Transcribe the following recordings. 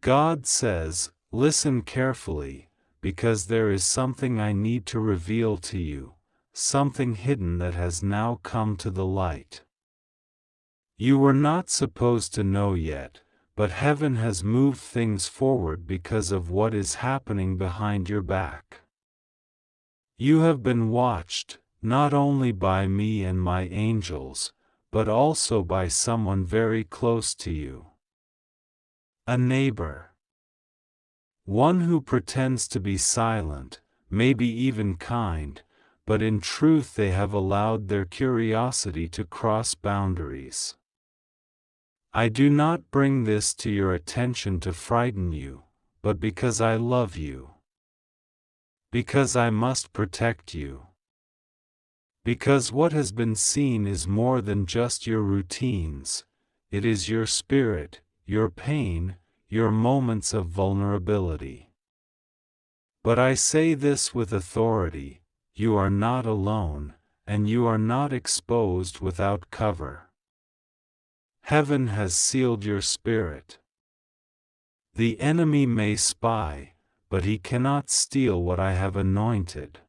God says, listen carefully, because there is something I need to reveal to you, something hidden that has now come to the light. You were not supposed to know yet, but heaven has moved things forward because of what is happening behind your back. You have been watched, not only by me and my angels, but also by someone very close to you. A neighbor. One who pretends to be silent, maybe even kind, but in truth they have allowed their curiosity to cross boundaries. I do not bring this to your attention to frighten you, but because I love you. Because I must protect you. Because what has been seen is more than just your routines, it is your spirit, your pain, your moments of vulnerability. But I say this with authority, you are not alone, and you are not exposed without cover. Heaven has sealed your spirit. The enemy may spy, but he cannot steal what I have anointed.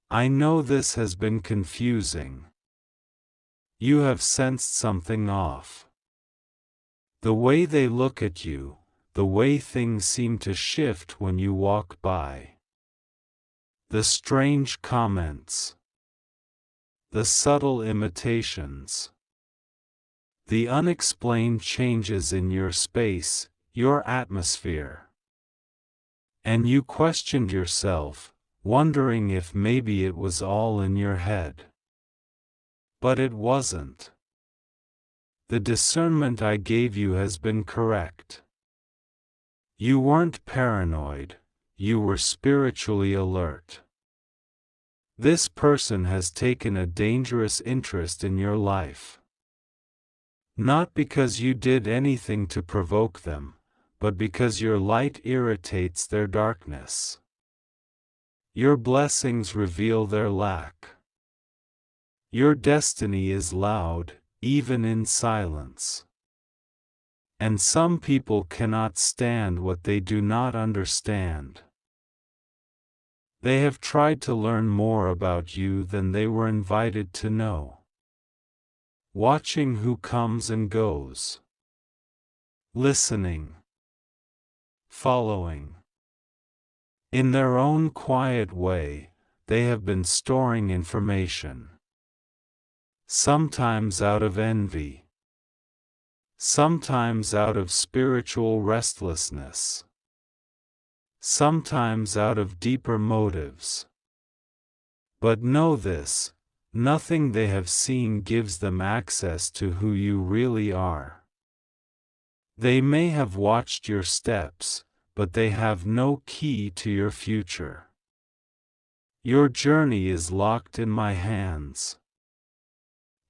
I know this has been confusing. You have sensed something off. The way they look at you, the way things seem to shift when you walk by. The strange comments. The subtle imitations. The unexplained changes in your space, your atmosphere. And you questioned yourself, wondering if maybe it was all in your head. But it wasn't. The discernment I gave you has been correct. You weren't paranoid, you were spiritually alert. This person has taken a dangerous interest in your life. Not because you did anything to provoke them, but because your light irritates their darkness. Your blessings reveal their lack. Your destiny is loud, even in silence. And some people cannot stand what they do not understand. They have tried to learn more about you than they were invited to know. Watching who comes and goes. Listening. Following. In their own quiet way, they have been storing information. Sometimes out of envy. Sometimes out of spiritual restlessness. Sometimes out of deeper motives. But know this, nothing they have seen gives them access to who you really are. They may have watched your steps, but they have no key to your future. Your journey is locked in my hands.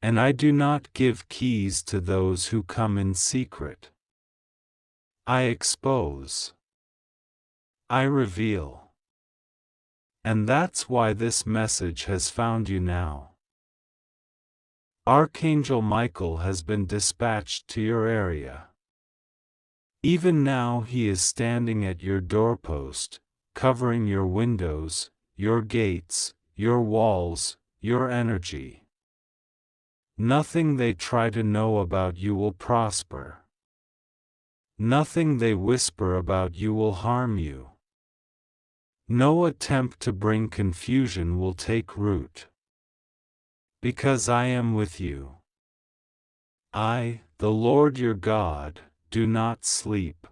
And I do not give keys to those who come in secret. I expose. I reveal. And that's why this message has found you now. Archangel Michael has been dispatched to your area. Even now he is standing at your doorpost, covering your windows, your gates, your walls, your energy. Nothing they try to know about you will prosper. Nothing they whisper about you will harm you. No attempt to bring confusion will take root. Because I am with you. I, the Lord your God, do not sleep.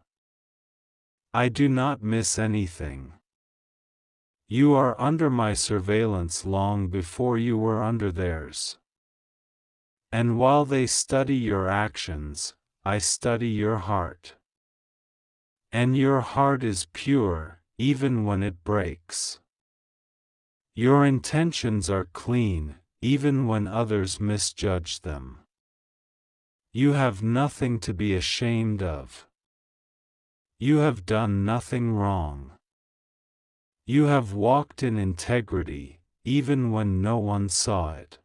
I do not miss anything. You are under my surveillance long before you were under theirs. And while they study your actions, I study your heart. And your heart is pure, even when it breaks. Your intentions are clean, even when others misjudge them. You have nothing to be ashamed of. You have done nothing wrong. You have walked in integrity, even when no one saw it.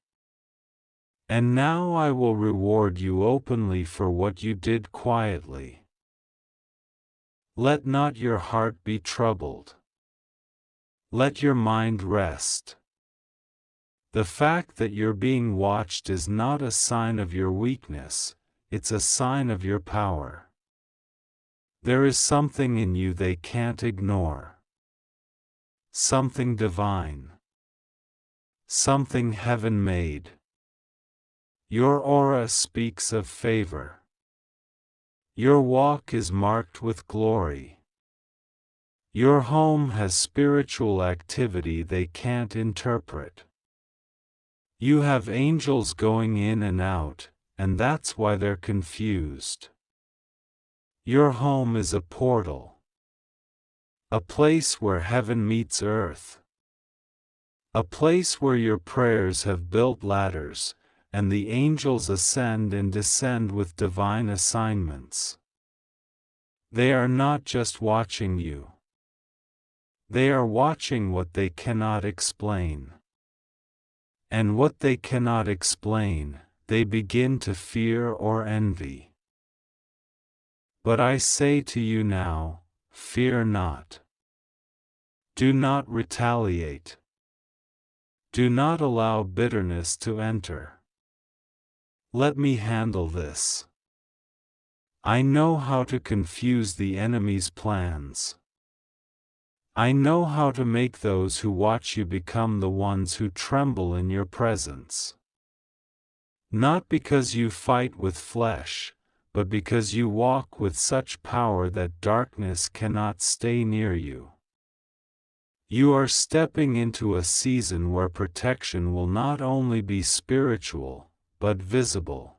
And now I will reward you openly for what you did quietly. Let not your heart be troubled. Let your mind rest. The fact that you're being watched is not a sign of your weakness, it's a sign of your power. There is something in you they can't ignore. Something divine. Something heaven-made. Your aura speaks of favor. Your walk is marked with glory. Your home has spiritual activity they can't interpret. You have angels going in and out, and that's why they're confused. Your home is a portal. A place where heaven meets earth. A place where your prayers have built ladders, and the angels ascend and descend with divine assignments. They are not just watching you. They are watching what they cannot explain. And what they cannot explain, they begin to fear or envy. But I say to you now, fear not. Do not retaliate. Do not allow bitterness to enter. Let me handle this. I know how to confuse the enemy's plans. I know how to make those who watch you become the ones who tremble in your presence. Not because you fight with flesh, but because you walk with such power that darkness cannot stay near you. You are stepping into a season where protection will not only be spiritual, but visible.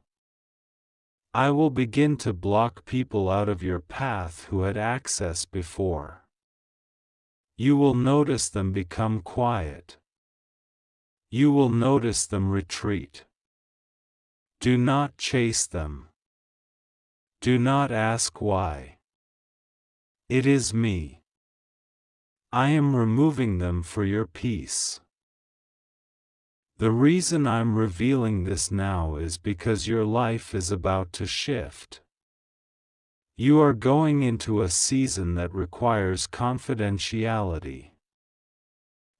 I will begin to block people out of your path who had access before. You will notice them become quiet. You will notice them retreat. Do not chase them. Do not ask why. It is me. I am removing them for your peace. The reason I'm revealing this now is because your life is about to shift. You are going into a season that requires confidentiality.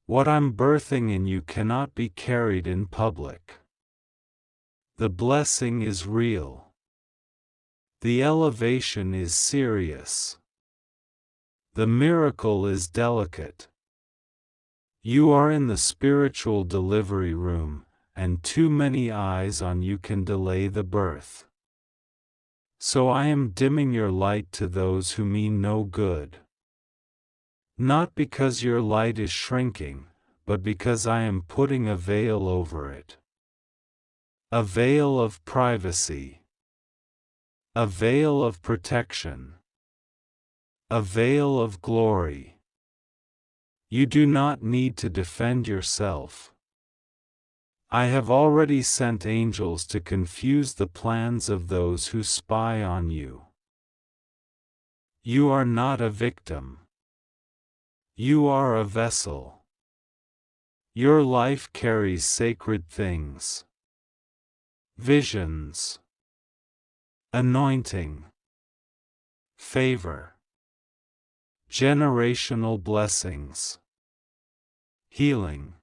What I'm birthing in you cannot be carried in public. The blessing is real. The elevation is serious. The miracle is delicate. You are in the spiritual delivery room, and too many eyes on you can delay the birth. So I am dimming your light to those who mean no good. Not because your light is shrinking, but because I am putting a veil over it. A veil of privacy. A veil of protection. A veil of glory. You do not need to defend yourself. I have already sent angels to confuse the plans of those who spy on you. You are not a victim. You are a vessel. Your life carries sacred things. Visions. Anointing. Favor. Generational blessings. Healing.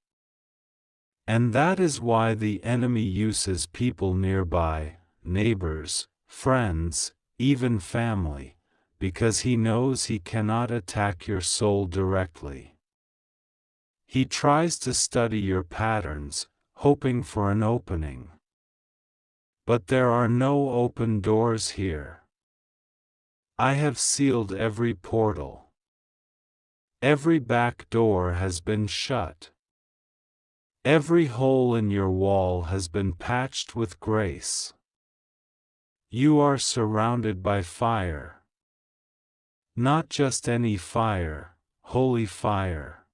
And that is why the enemy uses people nearby, neighbors, friends, even family, because he knows he cannot attack your soul directly. He tries to study your patterns, hoping for an opening. But there are no open doors here. I have sealed every portal. Every back door has been shut. Every hole in your wall has been patched with grace. You are surrounded by fire. Not just any fire, holy fire.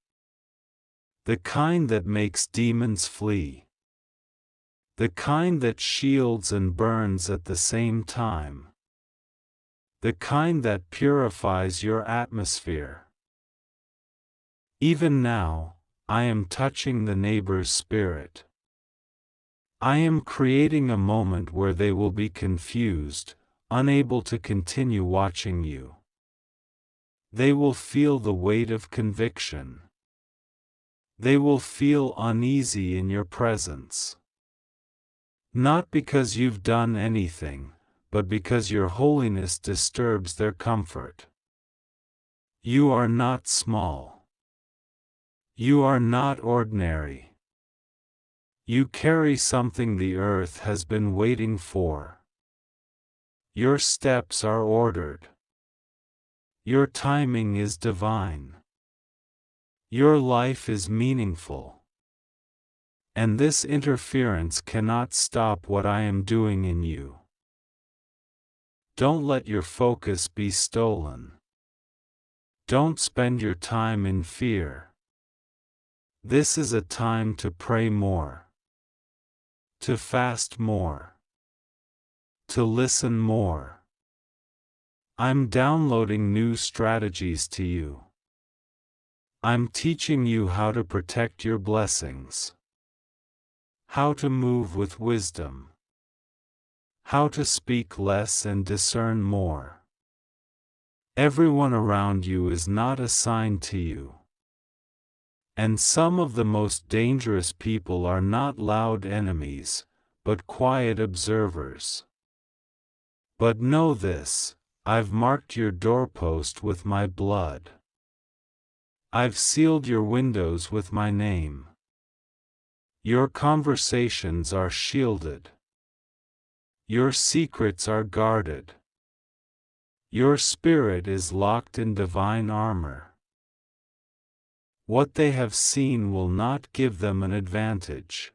The kind that makes demons flee. The kind that shields and burns at the same time. The kind that purifies your atmosphere. Even now, I am touching the neighbor's spirit. I am creating a moment where they will be confused, unable to continue watching you. They will feel the weight of conviction. They will feel uneasy in your presence. Not because you've done anything, but because your holiness disturbs their comfort. You are not small. You are not ordinary. You carry something the earth has been waiting for. Your steps are ordered. Your timing is divine. Your life is meaningful. And this interference cannot stop what I am doing in you. Don't let your focus be stolen. Don't spend your time in fear. This is a time to pray more, to fast more, to listen more. I'm downloading new strategies to you. I'm teaching you how to protect your blessings, how to move with wisdom, how to speak less and discern more. Everyone around you is not assigned to you. And some of the most dangerous people are not loud enemies, but quiet observers. But know this, I've marked your doorpost with my blood. I've sealed your windows with my name. Your conversations are shielded. Your secrets are guarded. Your spirit is locked in divine armor. What they have seen will not give them an advantage.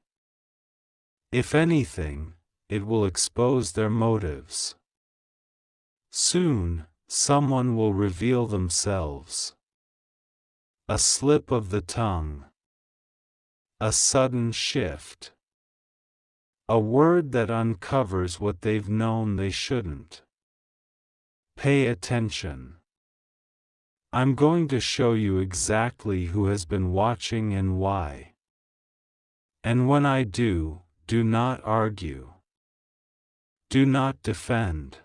If anything, it will expose their motives. Soon, someone will reveal themselves. A slip of the tongue. A sudden shift. A word that uncovers what they've known they shouldn't. Pay attention. I'm going to show you exactly who has been watching and why. And when I do, do not argue. Do not defend.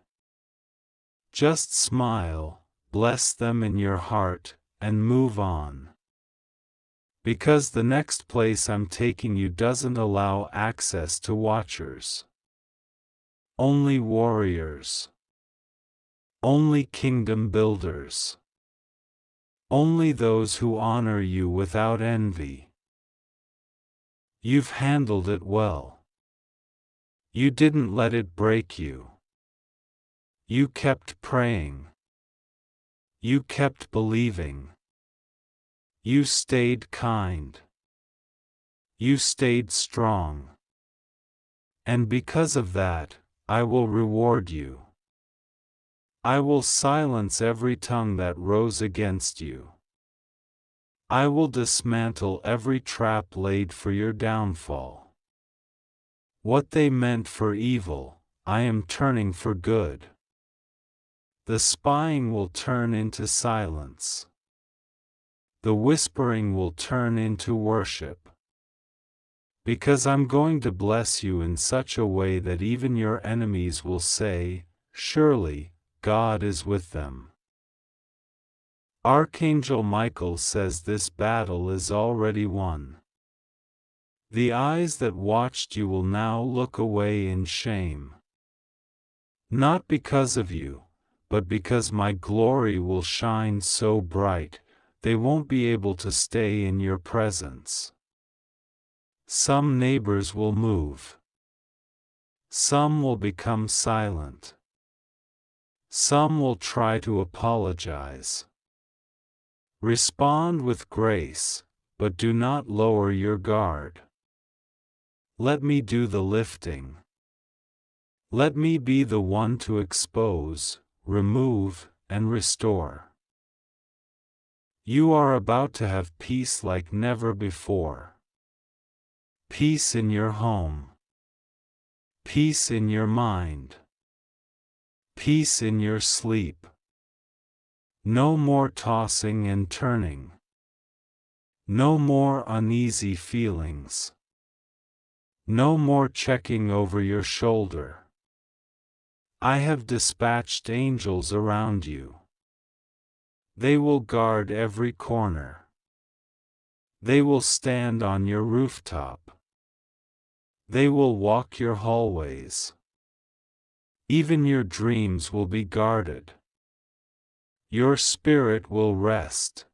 Just smile, bless them in your heart, and move on. Because the next place I'm taking you doesn't allow access to watchers. Only warriors. Only kingdom builders. Only those who honor you without envy. You've handled it well. You didn't let it break you. You kept praying. You kept believing. You stayed kind. You stayed strong. And because of that, I will reward you. I will silence every tongue that rose against you. I will dismantle every trap laid for your downfall. What they meant for evil, I am turning for good. The spying will turn into silence. The whispering will turn into worship. Because I'm going to bless you in such a way that even your enemies will say, surely, God is with them. Archangel Michael says this battle is already won. The eyes that watched you will now look away in shame. Not because of you, but because my glory will shine so bright, they won't be able to stay in your presence. Some neighbors will move. Some will become silent. Some will try to apologize. Respond with grace, but do not lower your guard. Let me do the lifting. Let me be the one to expose, remove, and restore. You are about to have peace like never before. Peace in your home. Peace in your mind. Peace in your sleep. No more tossing and turning. No more uneasy feelings. No more checking over your shoulder. I have dispatched angels around you. They will guard every corner. They will stand on your rooftop. They will walk your hallways. Even your dreams will be guarded. Your spirit will rest.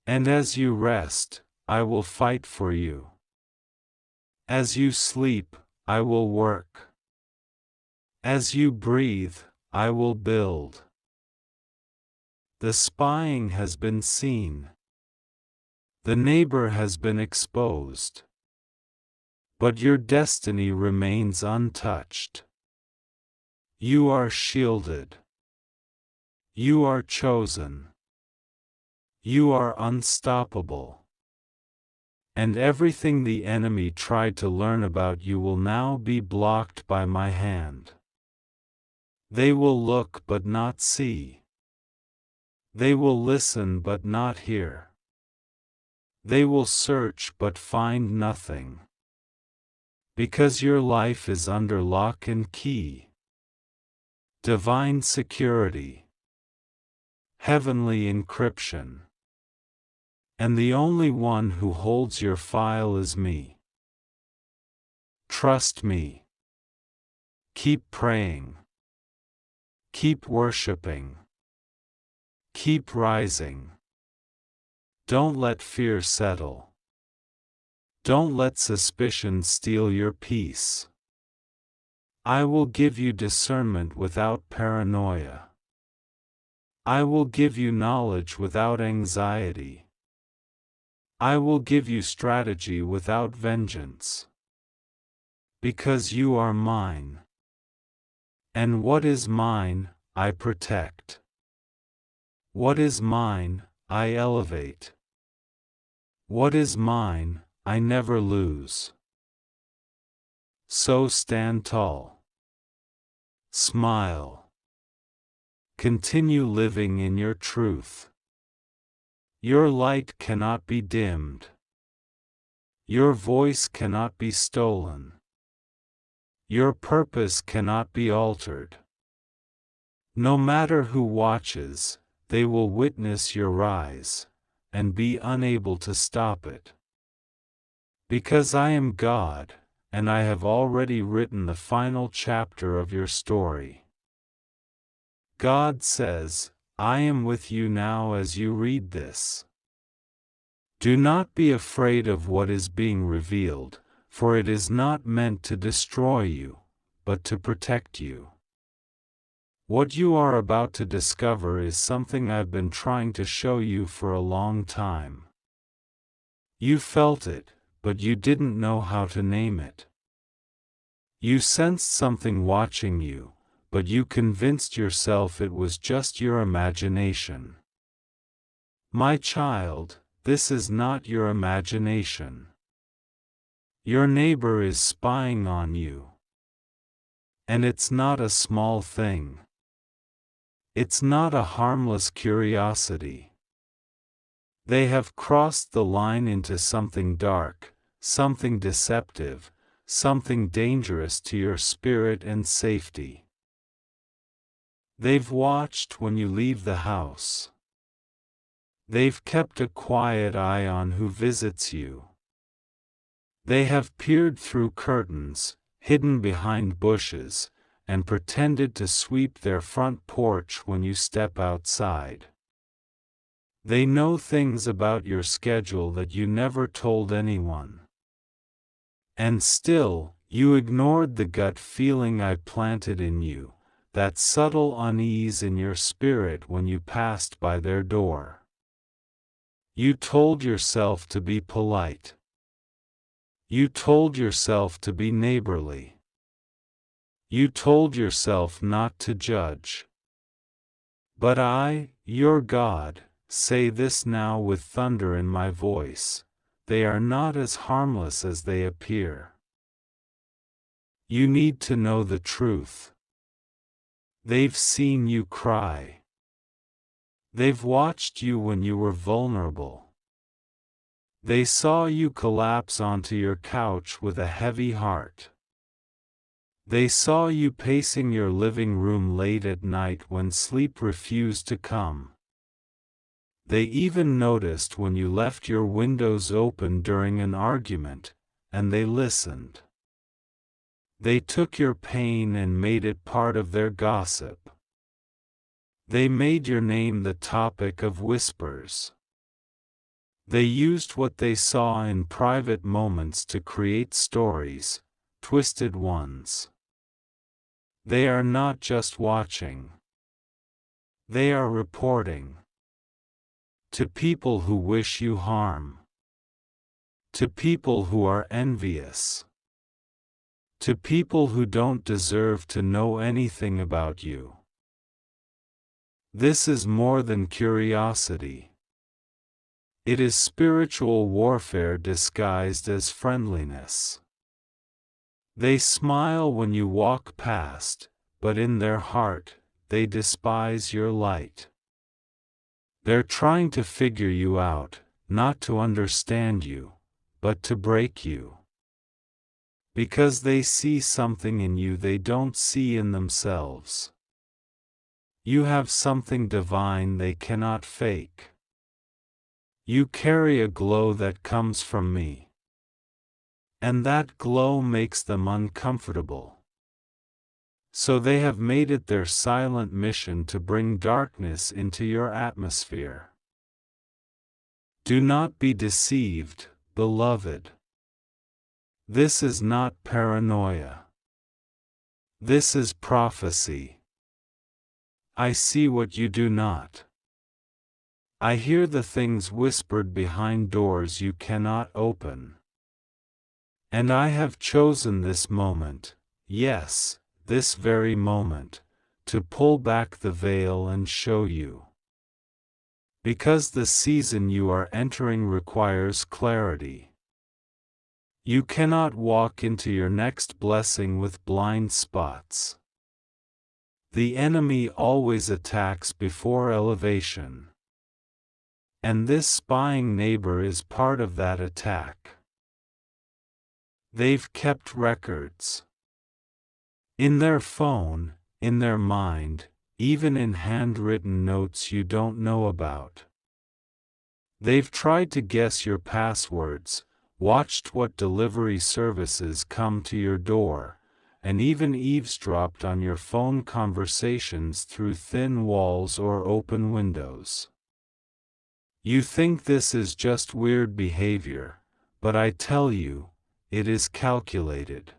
And as you rest, I will fight for you. As you sleep, I will work. As you breathe, I will build. The spying has been seen. The neighbor has been exposed. But your destiny remains untouched. You are shielded. You are chosen. You are unstoppable. And everything the enemy tried to learn about you will now be blocked by my hand. They will look but not see. They will listen but not hear. They will search but find nothing. Because your life is under lock and key. Divine security. Heavenly encryption. And the only one who holds your file is me. Trust me. Keep praying. Keep worshiping. Keep rising. Don't let fear settle. Don't let suspicion steal your peace. I will give you discernment without paranoia. I will give you knowledge without anxiety. I will give you strategy without vengeance. Because you are mine. And what is mine, I protect. What is mine, I elevate. What is mine, I never lose. So stand tall. Smile. Continue living in your truth. Your light cannot be dimmed. Your voice cannot be stolen. Your purpose cannot be altered. No matter who watches, they will witness your rise, and be unable to stop it. Because I am God, and I have already written the final chapter of your story. God says, I am with you now as you read this. Do not be afraid of what is being revealed, for it is not meant to destroy you, but to protect you. What you are about to discover is something I've been trying to show you for a long time. You felt it, but you didn't know how to name it. You sensed something watching you, but you convinced yourself it was just your imagination. My child, this is not your imagination. Your neighbor is spying on you. And it's not a small thing. It's not a harmless curiosity. They have crossed the line into something dark, something deceptive, something dangerous to your spirit and safety. They've watched when you leave the house. They've kept a quiet eye on who visits you. They have peered through curtains, hidden behind bushes, and pretended to sweep their front porch when you step outside. They know things about your schedule that you never told anyone. And still, you ignored the gut feeling I planted in you, that subtle unease in your spirit when you passed by their door. You told yourself to be polite. You told yourself to be neighborly. You told yourself not to judge. But I, your God, say this now with thunder in my voice: they are not as harmless as they appear. You need to know the truth. They've seen you cry. They've watched you when you were vulnerable. They saw you collapse onto your couch with a heavy heart. They saw you pacing your living room late at night when sleep refused to come. They even noticed when you left your windows open during an argument, and they listened. They took your pain and made it part of their gossip. They made your name the topic of whispers. They used what they saw in private moments to create stories, twisted ones. They are not just watching. They are reporting. To people who wish you harm. To people who are envious. To people who don't deserve to know anything about you. This is more than curiosity. It is spiritual warfare disguised as friendliness. They smile when you walk past, but in their heart, they despise your light. They're trying to figure you out, not to understand you, but to break you. Because they see something in you they don't see in themselves. You have something divine they cannot fake. You carry a glow that comes from me. And that glow makes them uncomfortable. So they have made it their silent mission to bring darkness into your atmosphere. Do not be deceived, beloved. This is not paranoia. This is prophecy. I see what you do not. I hear the things whispered behind doors you cannot open. And I have chosen this moment, yes, this very moment, to pull back the veil and show you. Because the season you are entering requires clarity. You cannot walk into your next blessing with blind spots. The enemy always attacks before elevation. And this spying neighbor is part of that attack. They've kept records. In their phone, in their mind, even in handwritten notes you don't know about. They've tried to guess your passwords, watched what delivery services come to your door, and even eavesdropped on your phone conversations through thin walls or open windows. You think this is just weird behavior, but I tell you, it is calculated.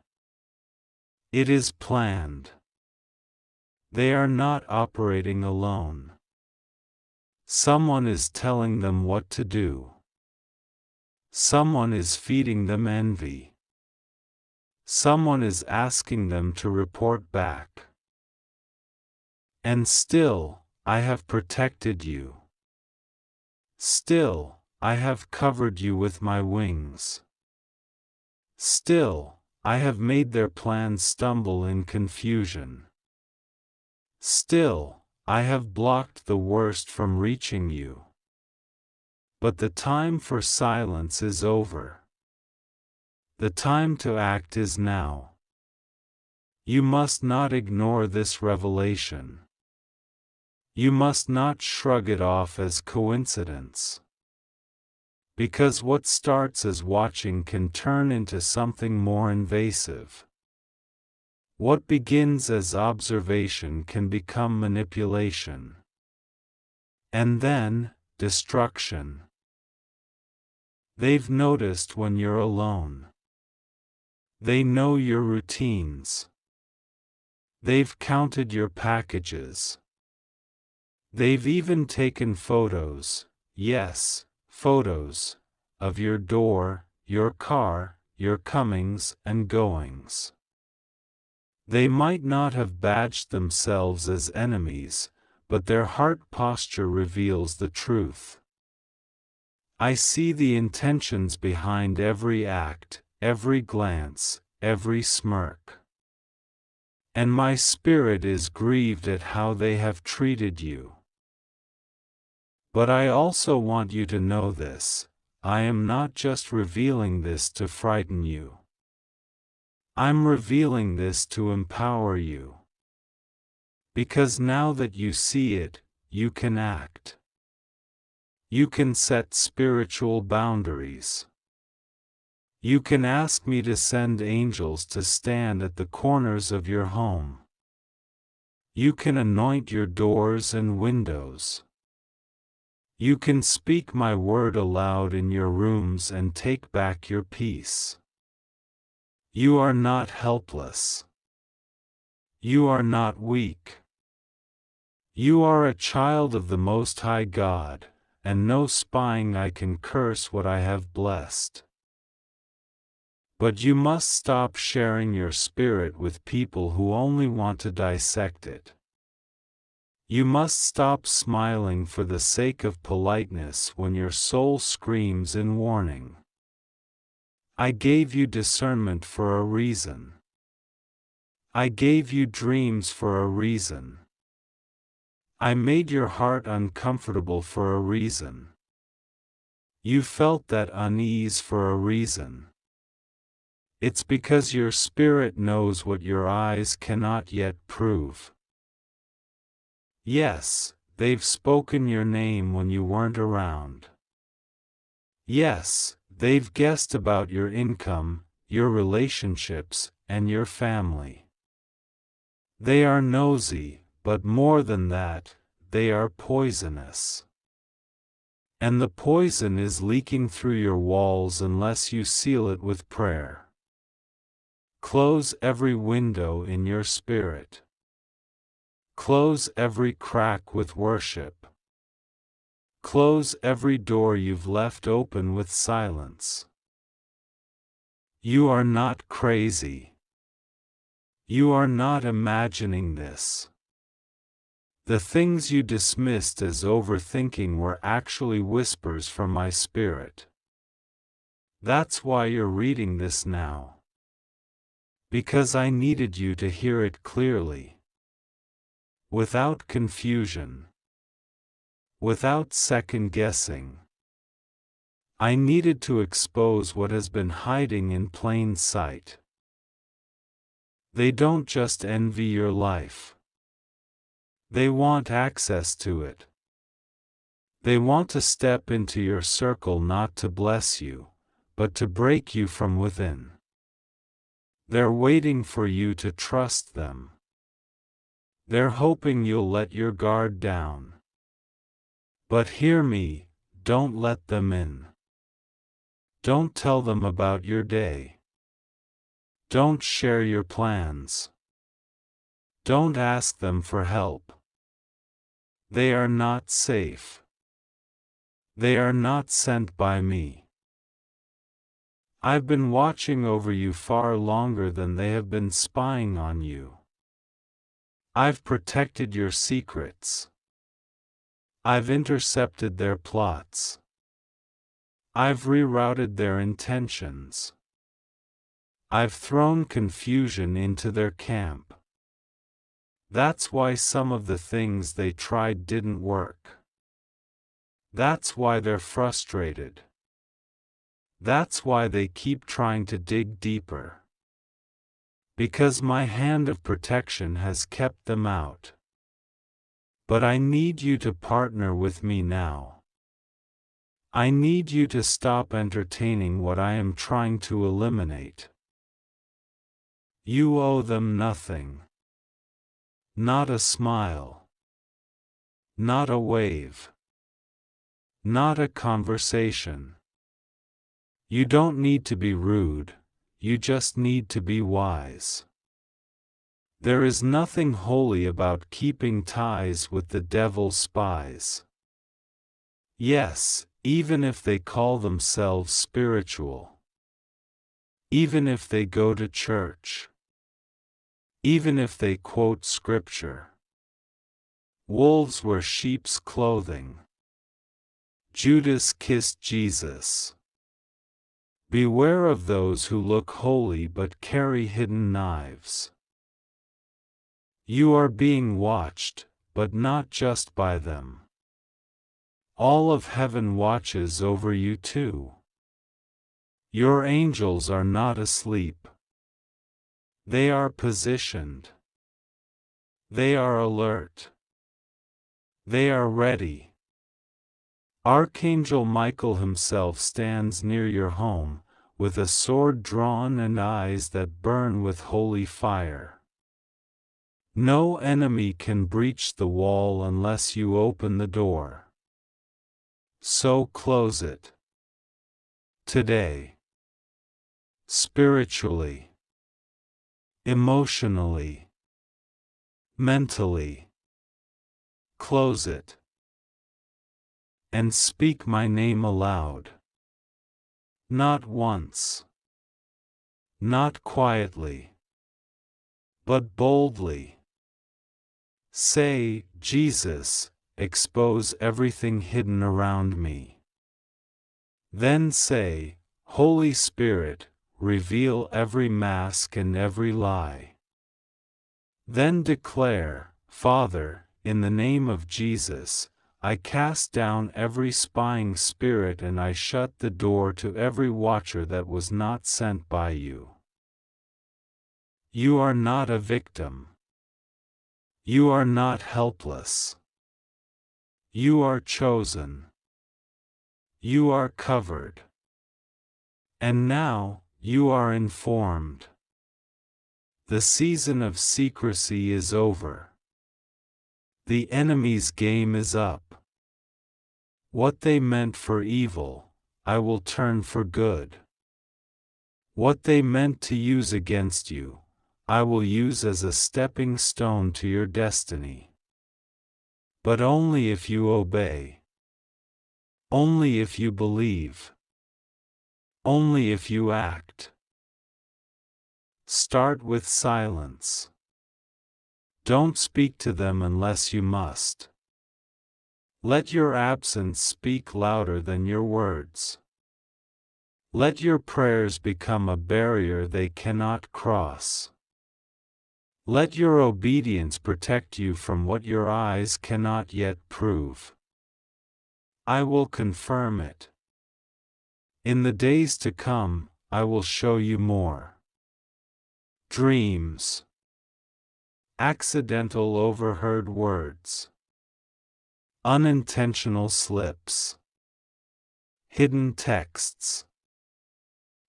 It is planned. They are not operating alone. Someone is telling them what to do. Someone is feeding them envy. Someone is asking them to report back. And still, I have protected you. Still, I have covered you with my wings. Still, I have made their plans stumble in confusion. Still, I have blocked the worst from reaching you. But the time for silence is over. The time to act is now. You must not ignore this revelation. You must not shrug it off as coincidence. Because what starts as watching can turn into something more invasive. What begins as observation can become manipulation. And then, destruction. They've noticed when you're alone. They know your routines. They've counted your packages. They've even taken photos, yes, photos, of your door, your car, your comings and goings. They might not have badged themselves as enemies, but their heart posture reveals the truth. I see the intentions behind every act, every glance, every smirk. And my spirit is grieved at how they have treated you. But I also want you to know this, I am not just revealing this to frighten you. I'm revealing this to empower you. Because now that you see it, you can act. You can set spiritual boundaries. You can ask me to send angels to stand at the corners of your home. You can anoint your doors and windows. You can speak my word aloud in your rooms and take back your peace. You are not helpless. You are not weak. You are a child of the Most High God, and no spying eye can curse what I have blessed. But you must stop sharing your spirit with people who only want to dissect it. You must stop smiling for the sake of politeness when your soul screams in warning. I gave you discernment for a reason. I gave you dreams for a reason. I made your heart uncomfortable for a reason. You felt that unease for a reason. It's because your spirit knows what your eyes cannot yet prove. Yes, they've spoken your name when you weren't around. Yes, they've guessed about your income, your relationships, and your family. They are nosy, but more than that, they are poisonous. And the poison is leaking through your walls unless you seal it with prayer. Close every window in your spirit. Close every crack with worship. Close every door you've left open with silence. You are not crazy. You are not imagining this. The things you dismissed as overthinking were actually whispers from my spirit. That's why you're reading this now. Because I needed you to hear it clearly. Without confusion. Without second guessing. I needed to expose what has been hiding in plain sight. They don't just envy your life. They want access to it. They want to step into your circle not to bless you, but to break you from within. They're waiting for you to trust them. They're hoping you'll let your guard down. But hear me, don't let them in. Don't tell them about your day. Don't share your plans. Don't ask them for help. They are not safe. They are not sent by me. I've been watching over you far longer than they have been spying on you. I've protected your secrets. I've intercepted their plots. I've rerouted their intentions. I've thrown confusion into their camp. That's why some of the things they tried didn't work. That's why they're frustrated. That's why they keep trying to dig deeper. Because my hand of protection has kept them out. But I need you to partner with me now. I need you to stop entertaining what I am trying to eliminate. You owe them nothing. Not a smile. Not a wave. Not a conversation. You don't need to be rude, you just need to be wise. There is nothing holy about keeping ties with the devil's spies. Yes, even if they call themselves spiritual. Even if they go to church. Even if they quote scripture. Wolves wear sheep's clothing. Judas kissed Jesus. Beware of those who look holy but carry hidden knives. You are being watched, but not just by them. All of heaven watches over you too. Your angels are not asleep. They are positioned. They are alert. They are ready. Archangel Michael himself stands near your home, with a sword drawn and eyes that burn with holy fire. No enemy can breach the wall unless you open the door. So close it. Today. Spiritually. Emotionally. Mentally. Close it. And speak my name aloud. Not once. Not quietly. But boldly. Say, Jesus, expose everything hidden around me. Then say, Holy Spirit, reveal every mask and every lie. Then declare, Father, in the name of Jesus, I cast down every spying spirit and I shut the door to every watcher that was not sent by you. You are not a victim. You are not helpless. You are chosen. You are covered. And now, you are informed. The season of secrecy is over. The enemy's game is up. What they meant for evil, I will turn for good. What they meant to use against you, I will use as a stepping stone to your destiny. But only if you obey. Only if you believe. Only if you act. Start with silence. Don't speak to them unless you must. Let your absence speak louder than your words. Let your prayers become a barrier they cannot cross. Let your obedience protect you from what your eyes cannot yet prove. I will confirm it. In the days to come, I will show you more. Dreams. Accidental overheard words. Unintentional slips. Hidden texts.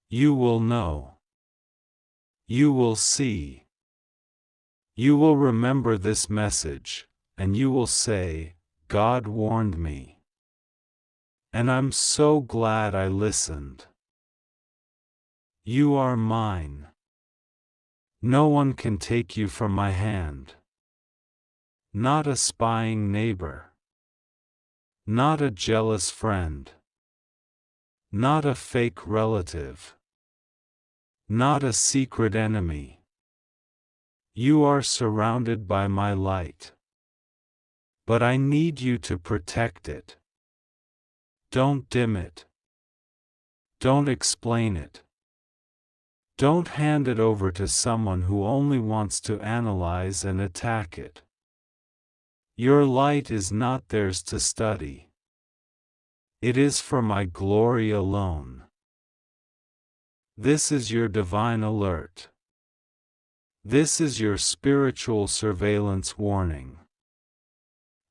You will know. You will see. You will remember this message, and you will say, God warned me. And I'm so glad I listened. You are mine. No one can take you from my hand. Not a spying neighbor. Not a jealous friend. Not a fake relative. Not a secret enemy. You are surrounded by my light. But I need you to protect it. Don't dim it. Don't explain it. Don't hand it over to someone who only wants to analyze and attack it. Your light is not theirs to study. It is for my glory alone. This is your divine alert. This is your spiritual surveillance warning.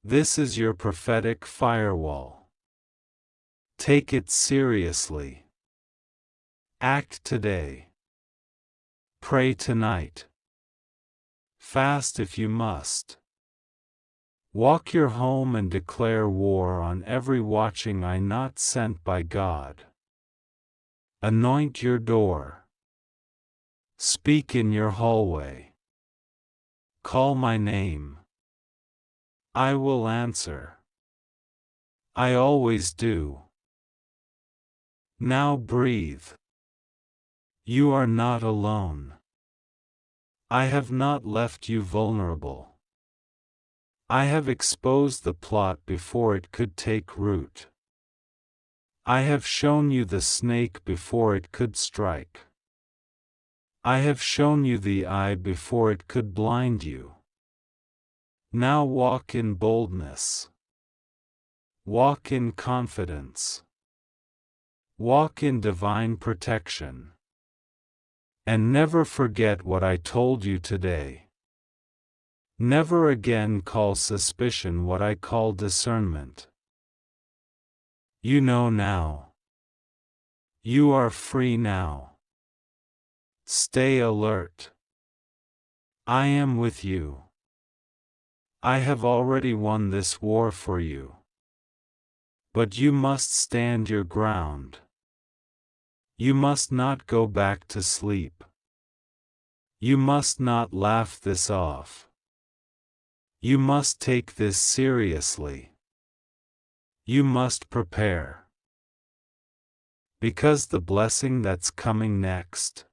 This is your prophetic firewall. Take it seriously. Act today. Pray tonight. Fast if you must. Walk your home and declare war on every watching eye not sent by God. Anoint your door. Speak in your hallway. Call my name. I will answer. I always do. Now breathe. You are not alone. I have not left you vulnerable. I have exposed the plot before it could take root. I have shown you the snake before it could strike. I have shown you the eye before it could blind you. Now walk in boldness. Walk in confidence. Walk in divine protection. And never forget what I told you today. Never again call suspicion what I call discernment. You know now. You are free now. Stay alert. I am with you. I have already won this war for you. But you must stand your ground. You must not go back to sleep. You must not laugh this off. You must take this seriously. You must prepare. Because the blessing that's coming next,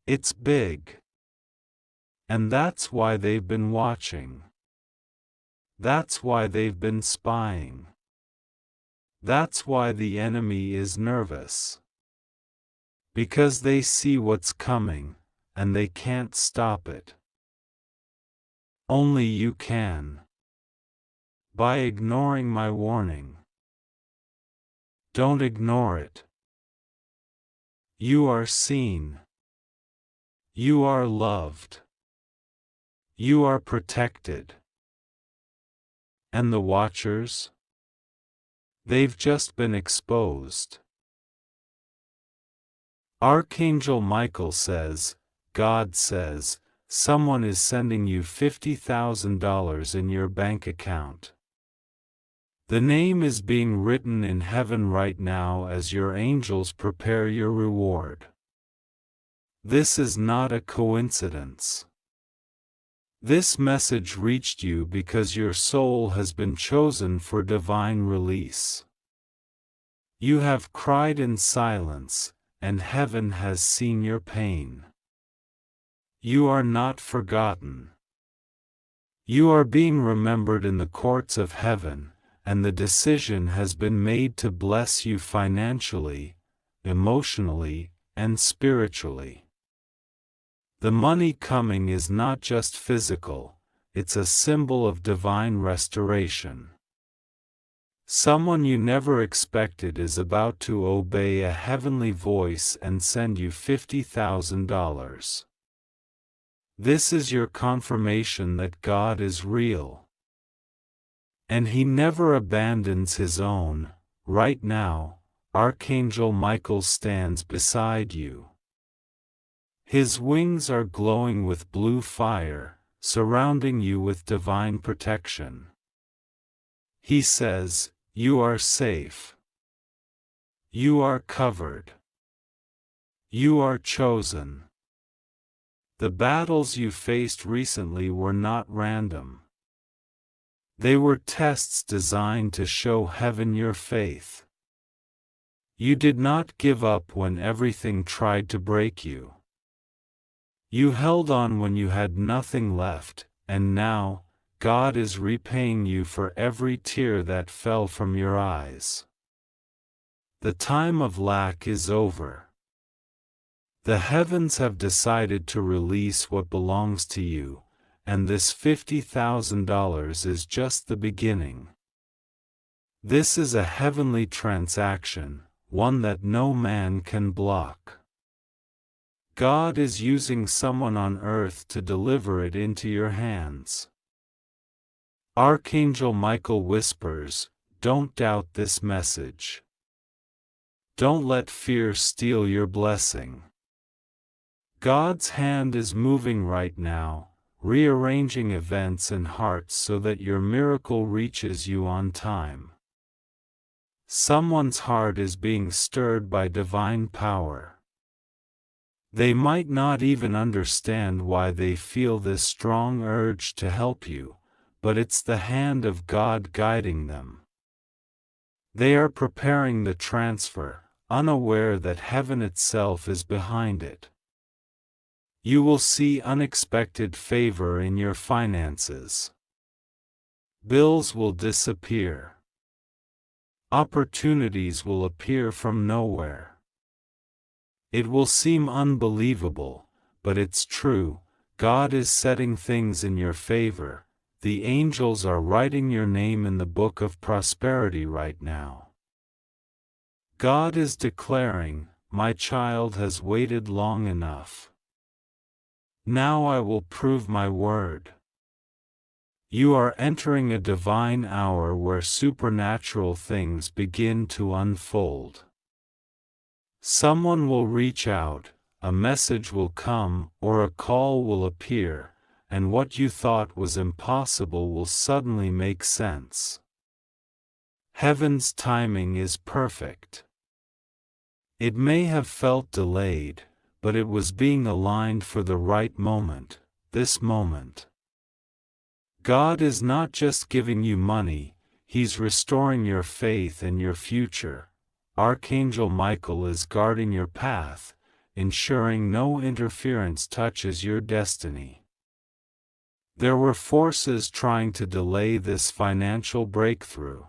it's big. And that's why they've been watching. That's why they've been spying. That's why the enemy is nervous. Because they see what's coming, and they can't stop it. Only you can. By ignoring my warning. Don't ignore it. You are seen. You are loved. You are protected. And the watchers? They've just been exposed. Archangel Michael says, God says, someone is sending you $50,000 in your bank account. The name is being written in heaven right now as your angels prepare your reward. This is not a coincidence. This message reached you because your soul has been chosen for divine release. You have cried in silence, and heaven has seen your pain. You are not forgotten. You are being remembered in the courts of heaven, and the decision has been made to bless you financially, emotionally, and spiritually. The money coming is not just physical, it's a symbol of divine restoration. Someone you never expected is about to obey a heavenly voice and send you $50,000. This is your confirmation that God is real. And He never abandons His own. Right now, Archangel Michael stands beside you. His wings are glowing with blue fire, surrounding you with divine protection. He says, you are safe. You are covered. You are chosen. The battles you faced recently were not random. They were tests designed to show heaven your faith. You did not give up when everything tried to break you. You held on when you had nothing left, and now, God is repaying you for every tear that fell from your eyes. The time of lack is over. The heavens have decided to release what belongs to you, and this $50,000 is just the beginning. This is a heavenly transaction, one that no man can block. God is using someone on earth to deliver it into your hands. Archangel Michael whispers, don't doubt this message. Don't let fear steal your blessing. God's hand is moving right now, rearranging events and hearts so that your miracle reaches you on time. Someone's heart is being stirred by divine power. They might not even understand why they feel this strong urge to help you, but it's the hand of God guiding them. They are preparing the transfer, unaware that heaven itself is behind it. You will see unexpected favor in your finances. Bills will disappear. Opportunities will appear from nowhere. It will seem unbelievable, but it's true. God is setting things in your favor. The angels are writing your name in the book of prosperity right now. God is declaring, my child has waited long enough. Now I will prove my word. You are entering a divine hour where supernatural things begin to unfold. Someone will reach out, a message will come, or a call will appear, and what you thought was impossible will suddenly make sense. Heaven's timing is perfect. It may have felt delayed, but it was being aligned for the right moment, this moment. God is not just giving you money, He's restoring your faith and your future. Archangel Michael is guarding your path, ensuring no interference touches your destiny. There were forces trying to delay this financial breakthrough.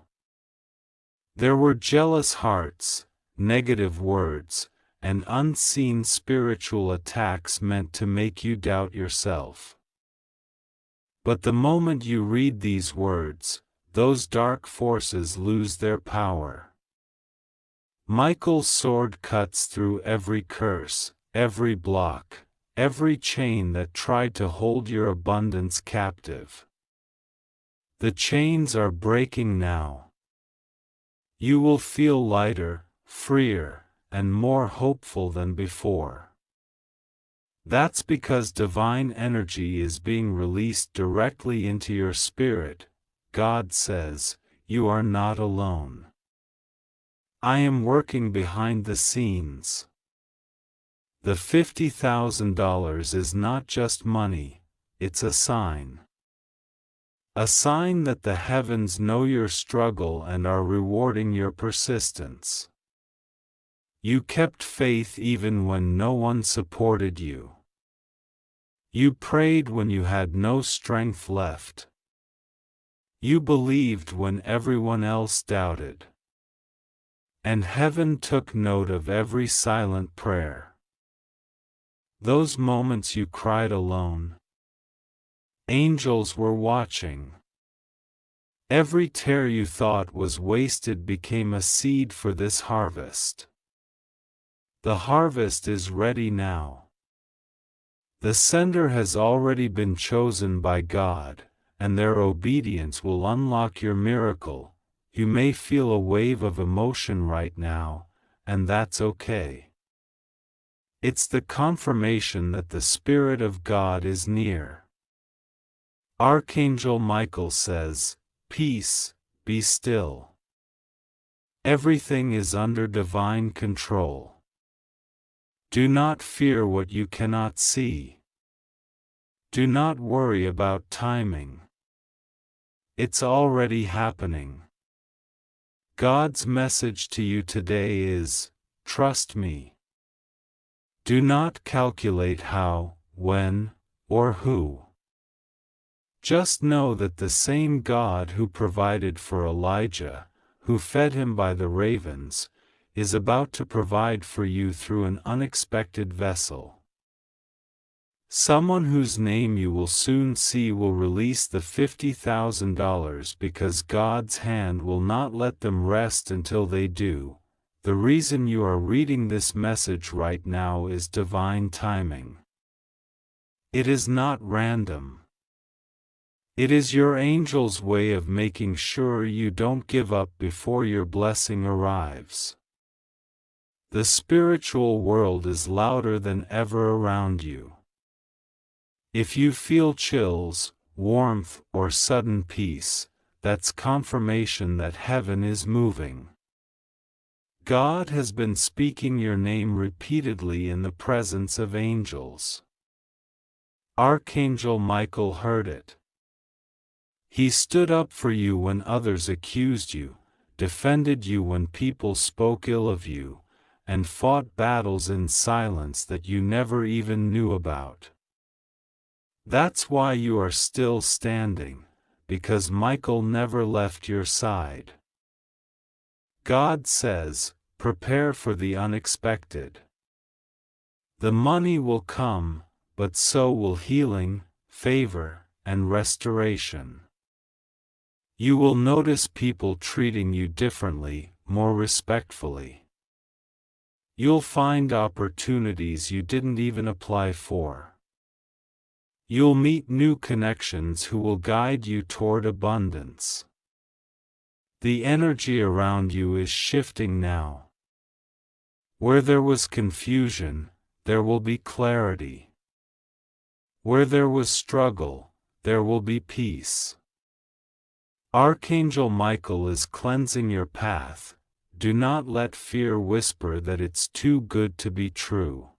There were jealous hearts, negative words, and unseen spiritual attacks meant to make you doubt yourself. But the moment you read these words, those dark forces lose their power. Michael's sword cuts through every curse, every block, every chain that tried to hold your abundance captive. The chains are breaking now. You will feel lighter, freer, and more hopeful than before. That's because divine energy is being released directly into your spirit. God says, you are not alone. I am working behind the scenes. The $50,000 is not just money, it's a sign. A sign that the heavens know your struggle and are rewarding your persistence. You kept faith even when no one supported you. You prayed when you had no strength left. You believed when everyone else doubted. And heaven took note of every silent prayer. Those moments you cried alone. Angels were watching. Every tear you thought was wasted became a seed for this harvest. The harvest is ready now. The sender has already been chosen by God, and their obedience will unlock your miracle. You may feel a wave of emotion right now, and that's okay. It's the confirmation that the Spirit of God is near. Archangel Michael says, "Peace, be still. Everything is under divine control. Do not fear what you cannot see. Do not worry about timing. It's already happening." God's message to you today is, trust me. Do not calculate how, when, or who. Just know that the same God who provided for Elijah, who fed him by the ravens, is about to provide for you through an unexpected vessel. Someone whose name you will soon see will release the $50,000 because God's hand will not let them rest until they do. The reason you are reading this message right now is divine timing. It is not random. It is your angel's way of making sure you don't give up before your blessing arrives. The spiritual world is louder than ever around you. If you feel chills, warmth, or sudden peace, that's confirmation that heaven is moving. God has been speaking your name repeatedly in the presence of angels. Archangel Michael heard it. He stood up for you when others accused you, defended you when people spoke ill of you, and fought battles in silence that you never even knew about. That's why you are still standing, because Michael never left your side. God says, prepare for the unexpected. The money will come, but so will healing, favor, and restoration. You will notice people treating you differently, more respectfully. You'll find opportunities you didn't even apply for. You'll meet new connections who will guide you toward abundance. The energy around you is shifting now. Where there was confusion, there will be clarity. Where there was struggle, there will be peace. Archangel Michael is cleansing your path. Do not let fear whisper that it's too good to be true.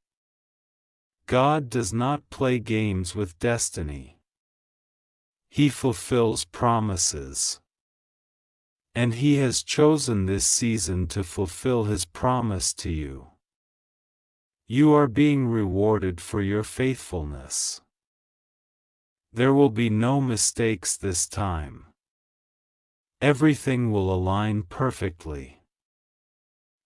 God does not play games with destiny. He fulfills promises. And He has chosen this season to fulfill His promise to you. You are being rewarded for your faithfulness. There will be no mistakes this time. Everything will align perfectly.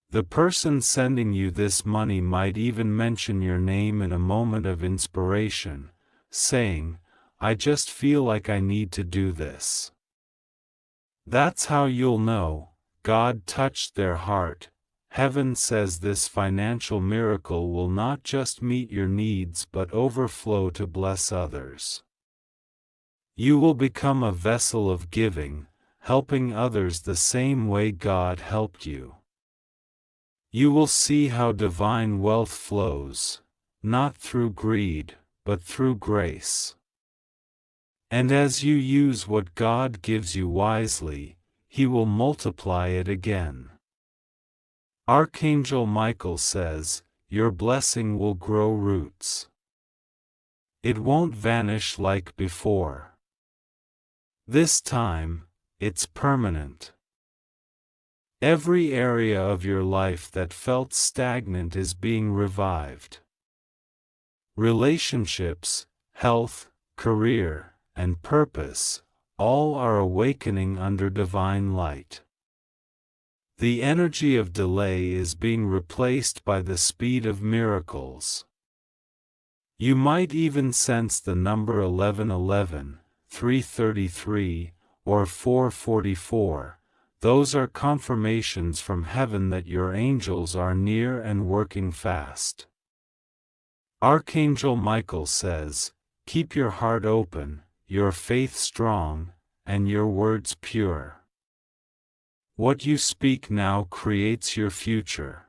The person sending you this money might even mention your name in a moment of inspiration, saying, "I just feel like I need to do this." That's how you'll know God touched their heart. Heaven says this financial miracle will not just meet your needs but overflow to bless others. You will become a vessel of giving, helping others the same way God helped you. You will see how divine wealth flows, not through greed, but through grace. And as you use what God gives you wisely, He will multiply it again. Archangel Michael says, your blessing will grow roots. It won't vanish like before. This time, it's permanent. Every area of your life that felt stagnant is being revived. Relationships, health, career, and purpose, all are awakening under divine light. The energy of delay is being replaced by the speed of miracles. You might even sense the number 1111, 333, or 444. Those are confirmations from heaven that your angels are near and working fast. Archangel Michael says, keep your heart open, your faith strong, and your words pure. What you speak now creates your future.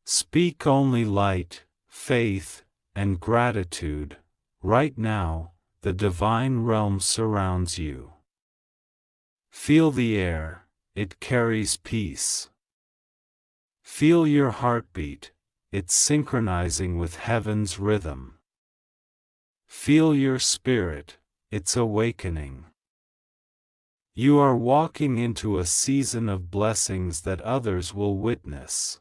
Speak only light, faith, and gratitude. Right now, the divine realm surrounds you. Feel the air, it carries peace. Feel your heartbeat, it's synchronizing with heaven's rhythm. Feel your spirit, it's awakening. You are walking into a season of blessings that others will witness.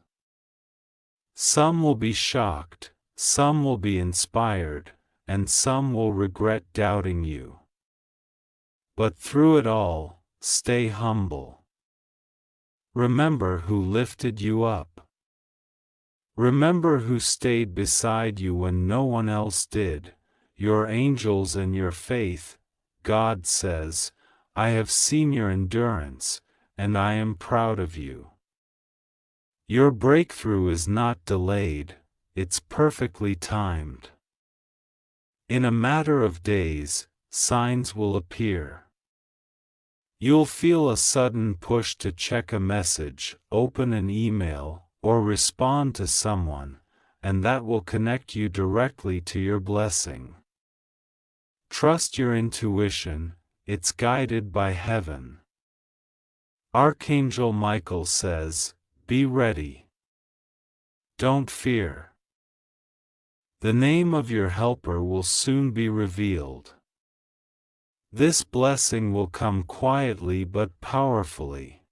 Some will be shocked, some will be inspired, and some will regret doubting you. But through it all, stay humble. Remember who lifted you up. Remember who stayed beside you when no one else did, your angels and your faith. God says, I have seen your endurance, and I am proud of you. Your breakthrough is not delayed, it's perfectly timed. In a matter of days, signs will appear. You'll feel a sudden push to check a message, open an email, or respond to someone, and that will connect you directly to your blessing. Trust your intuition, it's guided by heaven. Archangel Michael says, be ready. Don't fear. The name of your helper will soon be revealed. This blessing will come quietly but powerfully.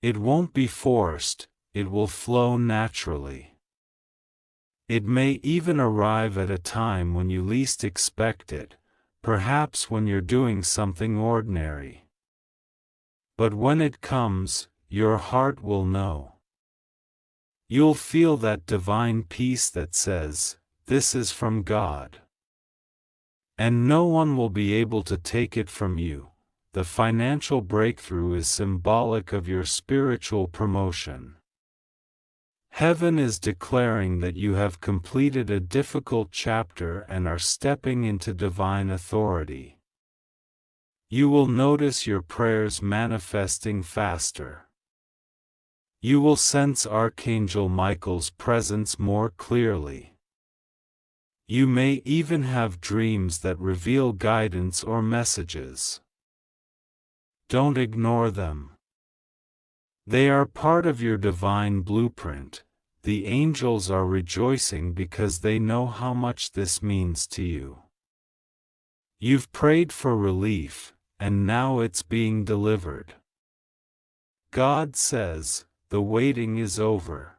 It won't be forced, it will flow naturally. It may even arrive at a time when you least expect it, perhaps when you're doing something ordinary. But when it comes, your heart will know. You'll feel that divine peace that says, this is from God. And no one will be able to take it from you. The financial breakthrough is symbolic of your spiritual promotion. Heaven is declaring that you have completed a difficult chapter and are stepping into divine authority. You will notice your prayers manifesting faster. You will sense Archangel Michael's presence more clearly. You may even have dreams that reveal guidance or messages. Don't ignore them. They are part of your divine blueprint. The angels are rejoicing because they know how much this means to you. You've prayed for relief, and now it's being delivered. God says, the waiting is over.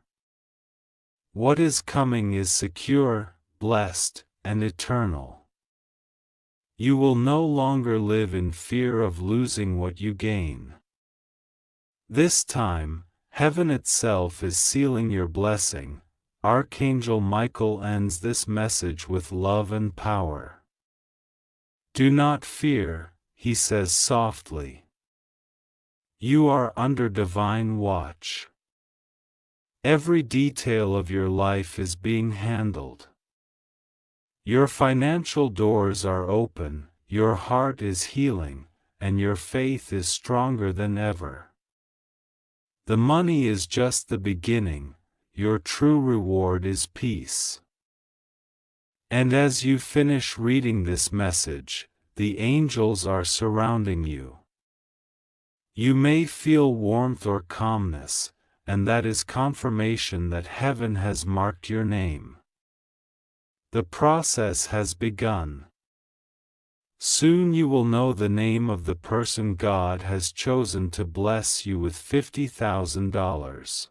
What is coming is secure, blessed, and eternal. You will no longer live in fear of losing what you gain. This time, heaven itself is sealing your blessing. Archangel Michael ends this message with love and power. Do not fear, he says softly. You are under divine watch. Every detail of your life is being handled. Your financial doors are open, your heart is healing, and your faith is stronger than ever. The money is just the beginning, your true reward is peace. And as you finish reading this message, the angels are surrounding you. You may feel warmth or calmness, and that is confirmation that heaven has marked your name. The process has begun. Soon you will know the name of the person God has chosen to bless you with $50,000.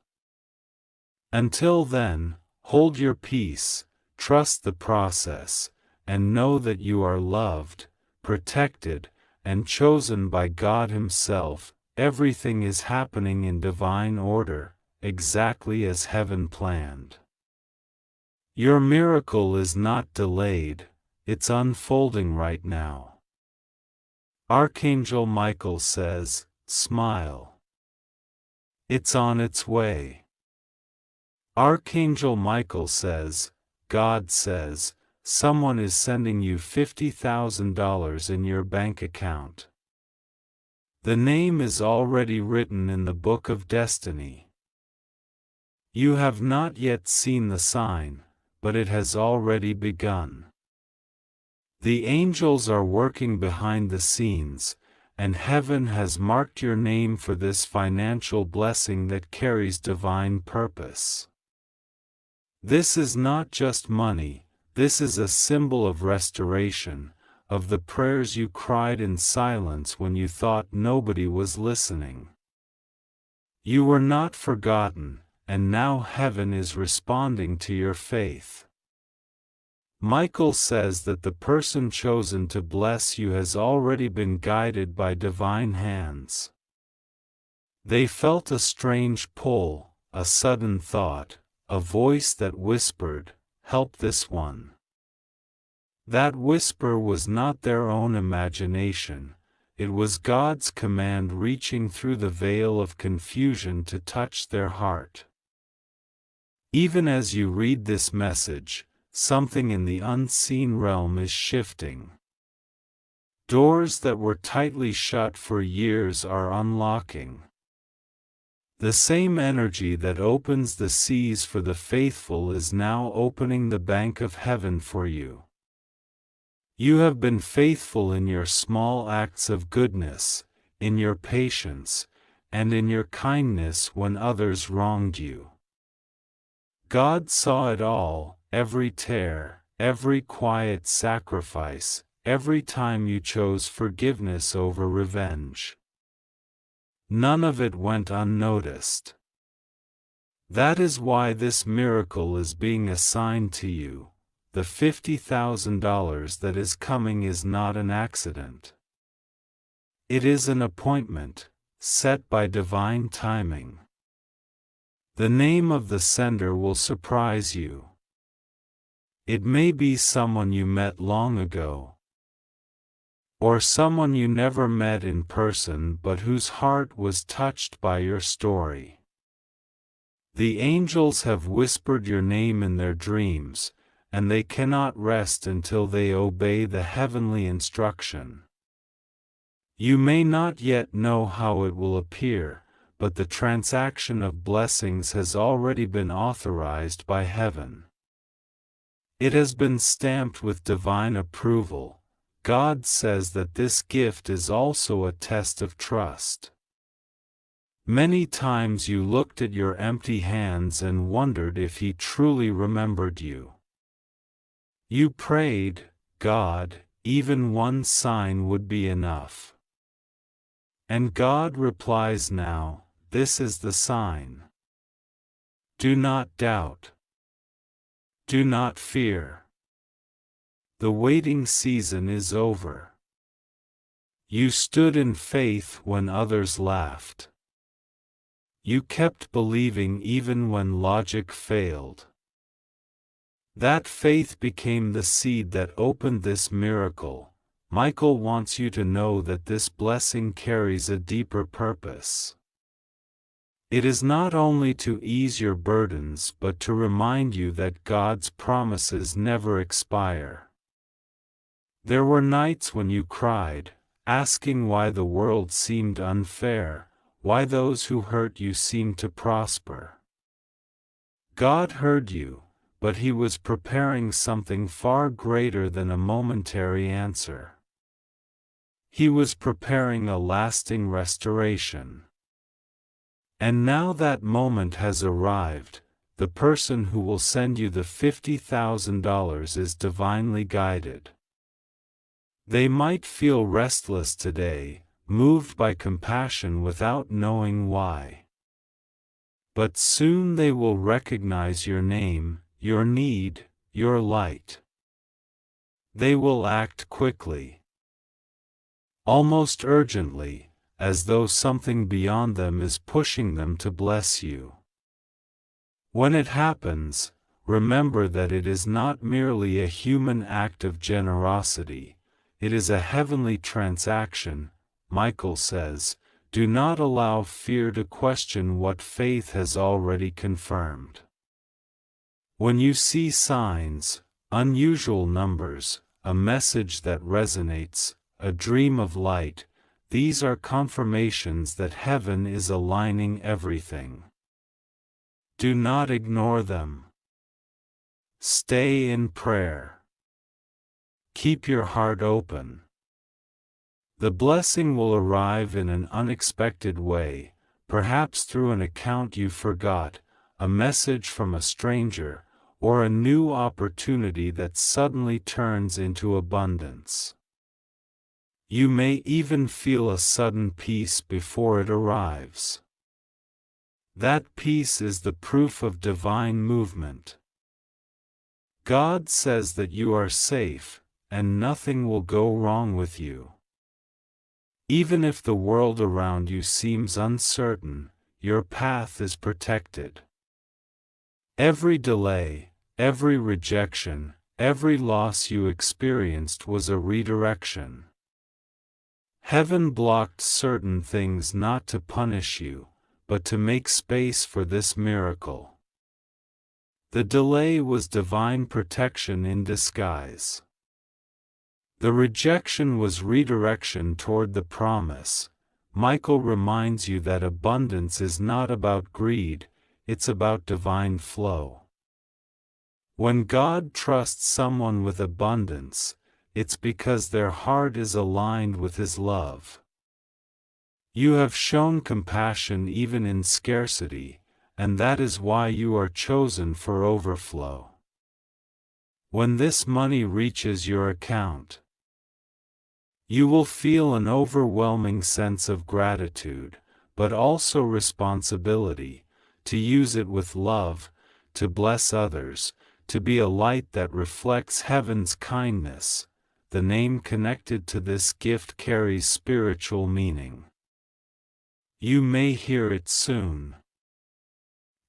Until then, hold your peace, trust the process, and know that you are loved, protected, and chosen by God Himself. Everything is happening in divine order, exactly as heaven planned. Your miracle is not delayed, it's unfolding right now. Archangel Michael says, smile. It's on its way. Archangel Michael says, God says, someone is sending you $50,000 in your bank account. The name is already written in the book of destiny. You have not yet seen the sign, but it has already begun. The angels are working behind the scenes, and heaven has marked your name for this financial blessing that carries divine purpose. This is not just money, this is a symbol of restoration, of the prayers you cried in silence when you thought nobody was listening. You were not forgotten, and now heaven is responding to your faith. Michael says that the person chosen to bless you has already been guided by divine hands. They felt a strange pull, a sudden thought, a voice that whispered, "Help this one." That whisper was not their own imagination, it was God's command reaching through the veil of confusion to touch their heart. Even as you read this message, something in the unseen realm is shifting. Doors that were tightly shut for years are unlocking. The same energy that opens the seas for the faithful is now opening the bank of heaven for you. You have been faithful in your small acts of goodness, in your patience, and in your kindness when others wronged you. God saw it all, every tear, every quiet sacrifice, every time you chose forgiveness over revenge. None of it went unnoticed. That is why this miracle is being assigned to you. The $50,000 that is coming is not an accident. It is an appointment, set by divine timing. The name of the sender will surprise you. It may be someone you met long ago, or someone you never met in person but whose heart was touched by your story. The angels have whispered your name in their dreams, and they cannot rest until they obey the heavenly instruction. You may not yet know how it will appear, but the transaction of blessings has already been authorized by heaven. It has been stamped with divine approval. God says that this gift is also a test of trust. Many times you looked at your empty hands and wondered if He truly remembered you. You prayed, God, even one sign would be enough. And God replies now, this is the sign. Do not doubt. Do not fear. The waiting season is over. You stood in faith when others laughed. You kept believing even when logic failed. That faith became the seed that opened this miracle. Michael wants you to know that this blessing carries a deeper purpose. It is not only to ease your burdens but to remind you that God's promises never expire. There were nights when you cried, asking why the world seemed unfair, why those who hurt you seemed to prosper. God heard you, but He was preparing something far greater than a momentary answer. He was preparing a lasting restoration. And now that moment has arrived. The person who will send you the $50,000 is divinely guided. They might feel restless today, moved by compassion without knowing why. But soon they will recognize your name, your need, your light. They will act quickly, almost urgently, as though something beyond them is pushing them to bless you. When it happens, remember that it is not merely a human act of generosity, it is a heavenly transaction. Michael says, do not allow fear to question what faith has already confirmed. When you see signs, unusual numbers, a message that resonates, a dream of light, these are confirmations that heaven is aligning everything. Do not ignore them. Stay in prayer. Keep your heart open. The blessing will arrive in an unexpected way, perhaps through an account you forgot, a message from a stranger, or a new opportunity that suddenly turns into abundance. You may even feel a sudden peace before it arrives. That peace is the proof of divine movement. God says that you are safe, and nothing will go wrong with you. Even if the world around you seems uncertain, your path is protected. Every delay, every rejection, every loss you experienced was a redirection. Heaven blocked certain things not to punish you, but to make space for this miracle. The delay was divine protection in disguise. The rejection was redirection toward the promise. Michael reminds you that abundance is not about greed, it's about divine flow. When God trusts someone with abundance, it's because their heart is aligned with His love. You have shown compassion even in scarcity, and that is why you are chosen for overflow. When this money reaches your account, you will feel an overwhelming sense of gratitude, but also responsibility, to use it with love, to bless others, to be a light that reflects heaven's kindness. The name connected to this gift carries spiritual meaning. You may hear it soon.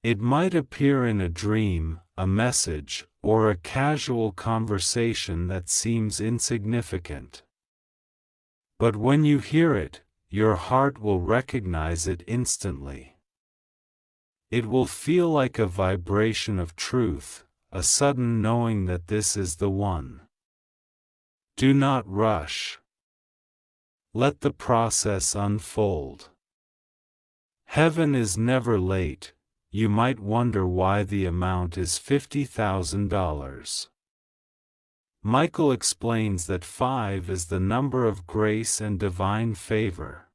It might appear in a dream, a message, or a casual conversation that seems insignificant. But when you hear it, your heart will recognize it instantly. It will feel like a vibration of truth, a sudden knowing that this is the one. Do not rush. Let the process unfold. Heaven is never late. You might wonder why the amount is $50,000. Michael explains that 5 is the number of grace and divine favor.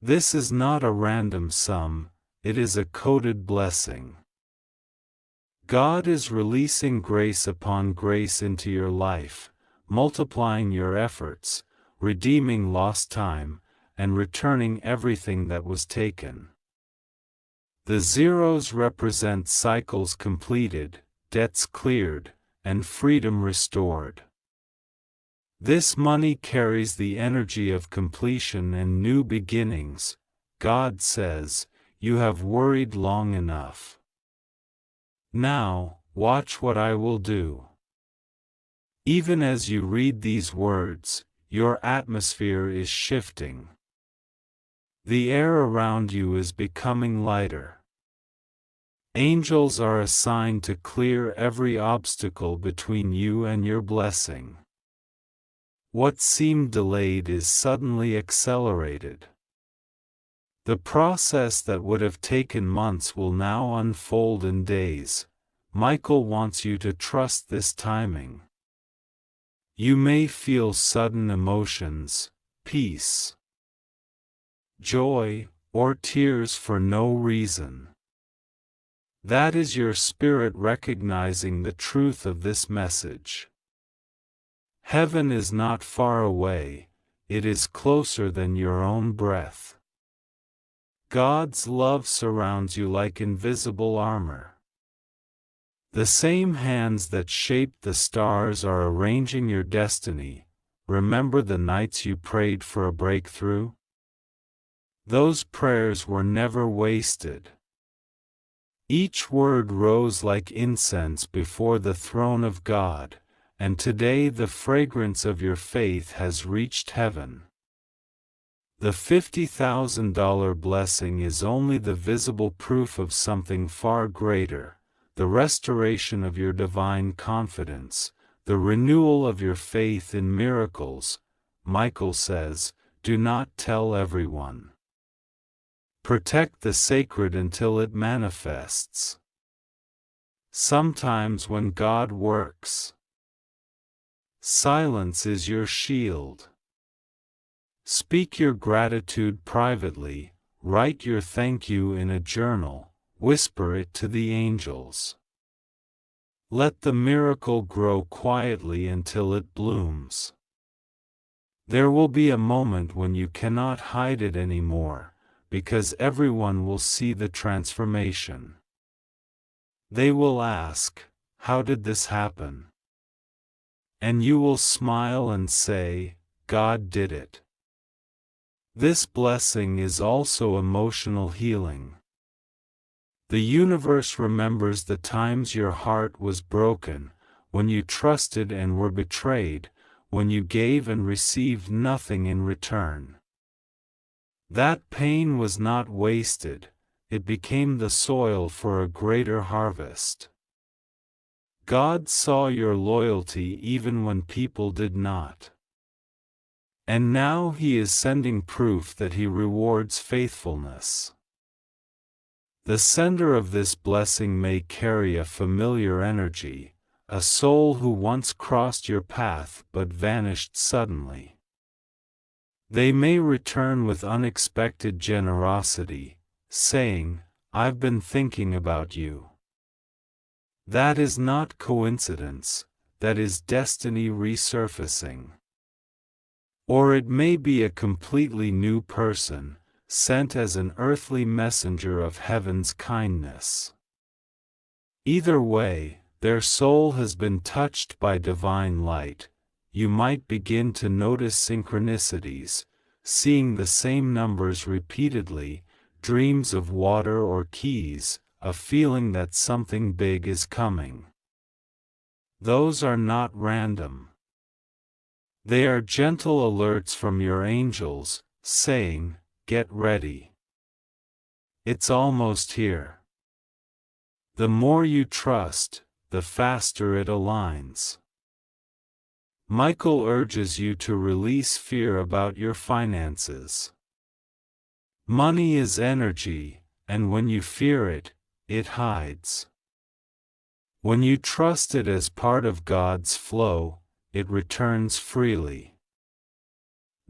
This is not a random sum, it is a coded blessing. God is releasing grace upon grace into your life, multiplying your efforts, redeeming lost time, and returning everything that was taken. The zeros represent cycles completed, debts cleared, and freedom restored. This money carries the energy of completion and new beginnings. God says, "You have worried long enough. Now, watch what I will do." Even as you read these words, your atmosphere is shifting. The air around you is becoming lighter. Angels are assigned to clear every obstacle between you and your blessing. What seemed delayed is suddenly accelerated. The process that would have taken months will now unfold in days. Michael wants you to trust this timing. You may feel sudden emotions, peace, joy, or tears for no reason. That is your spirit recognizing the truth of this message. Heaven is not far away, it is closer than your own breath. God's love surrounds you like invisible armor. The same hands that shaped the stars are arranging your destiny. Remember the nights you prayed for a breakthrough? Those prayers were never wasted. Each word rose like incense before the throne of God, and today the fragrance of your faith has reached heaven. The $50,000 blessing is only the visible proof of something far greater, the restoration of your divine confidence, the renewal of your faith in miracles. Michael says, "Do not tell everyone. Protect the sacred until it manifests." Sometimes when God works, silence is your shield. Speak your gratitude privately, write your thank you in a journal, whisper it to the angels. Let the miracle grow quietly until it blooms. There will be a moment when you cannot hide it anymore, because everyone will see the transformation. They will ask, "How did this happen?" And you will smile and say, "God did it." This blessing is also emotional healing. The universe remembers the times your heart was broken, when you trusted and were betrayed, when you gave and received nothing in return. That pain was not wasted, it became the soil for a greater harvest. God saw your loyalty even when people did not. And now He is sending proof that He rewards faithfulness. The sender of this blessing may carry a familiar energy, a soul who once crossed your path but vanished suddenly. They may return with unexpected generosity, saying, "I've been thinking about you." That is not coincidence, that is destiny resurfacing. Or it may be a completely new person, sent as an earthly messenger of heaven's kindness. Either way, their soul has been touched by divine light. You might begin to notice synchronicities, seeing the same numbers repeatedly, dreams of water or keys, a feeling that something big is coming. Those are not random. They are gentle alerts from your angels, saying, "Get ready." It's almost here. The more you trust, the faster it aligns. Michael urges you to release fear about your finances. Money is energy, and when you fear it, it hides. When you trust it as part of God's flow, it returns freely.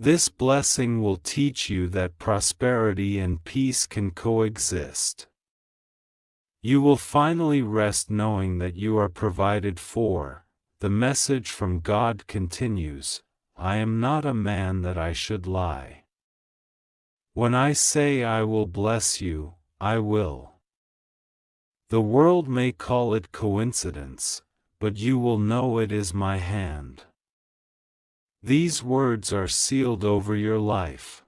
This blessing will teach you that prosperity and peace can coexist. You will finally rest knowing that you are provided for. The message from God continues, I am not a man that I should lie. When I say I will bless you, I will. The world may call it coincidence, but you will know it is my hand. These words are sealed over your life.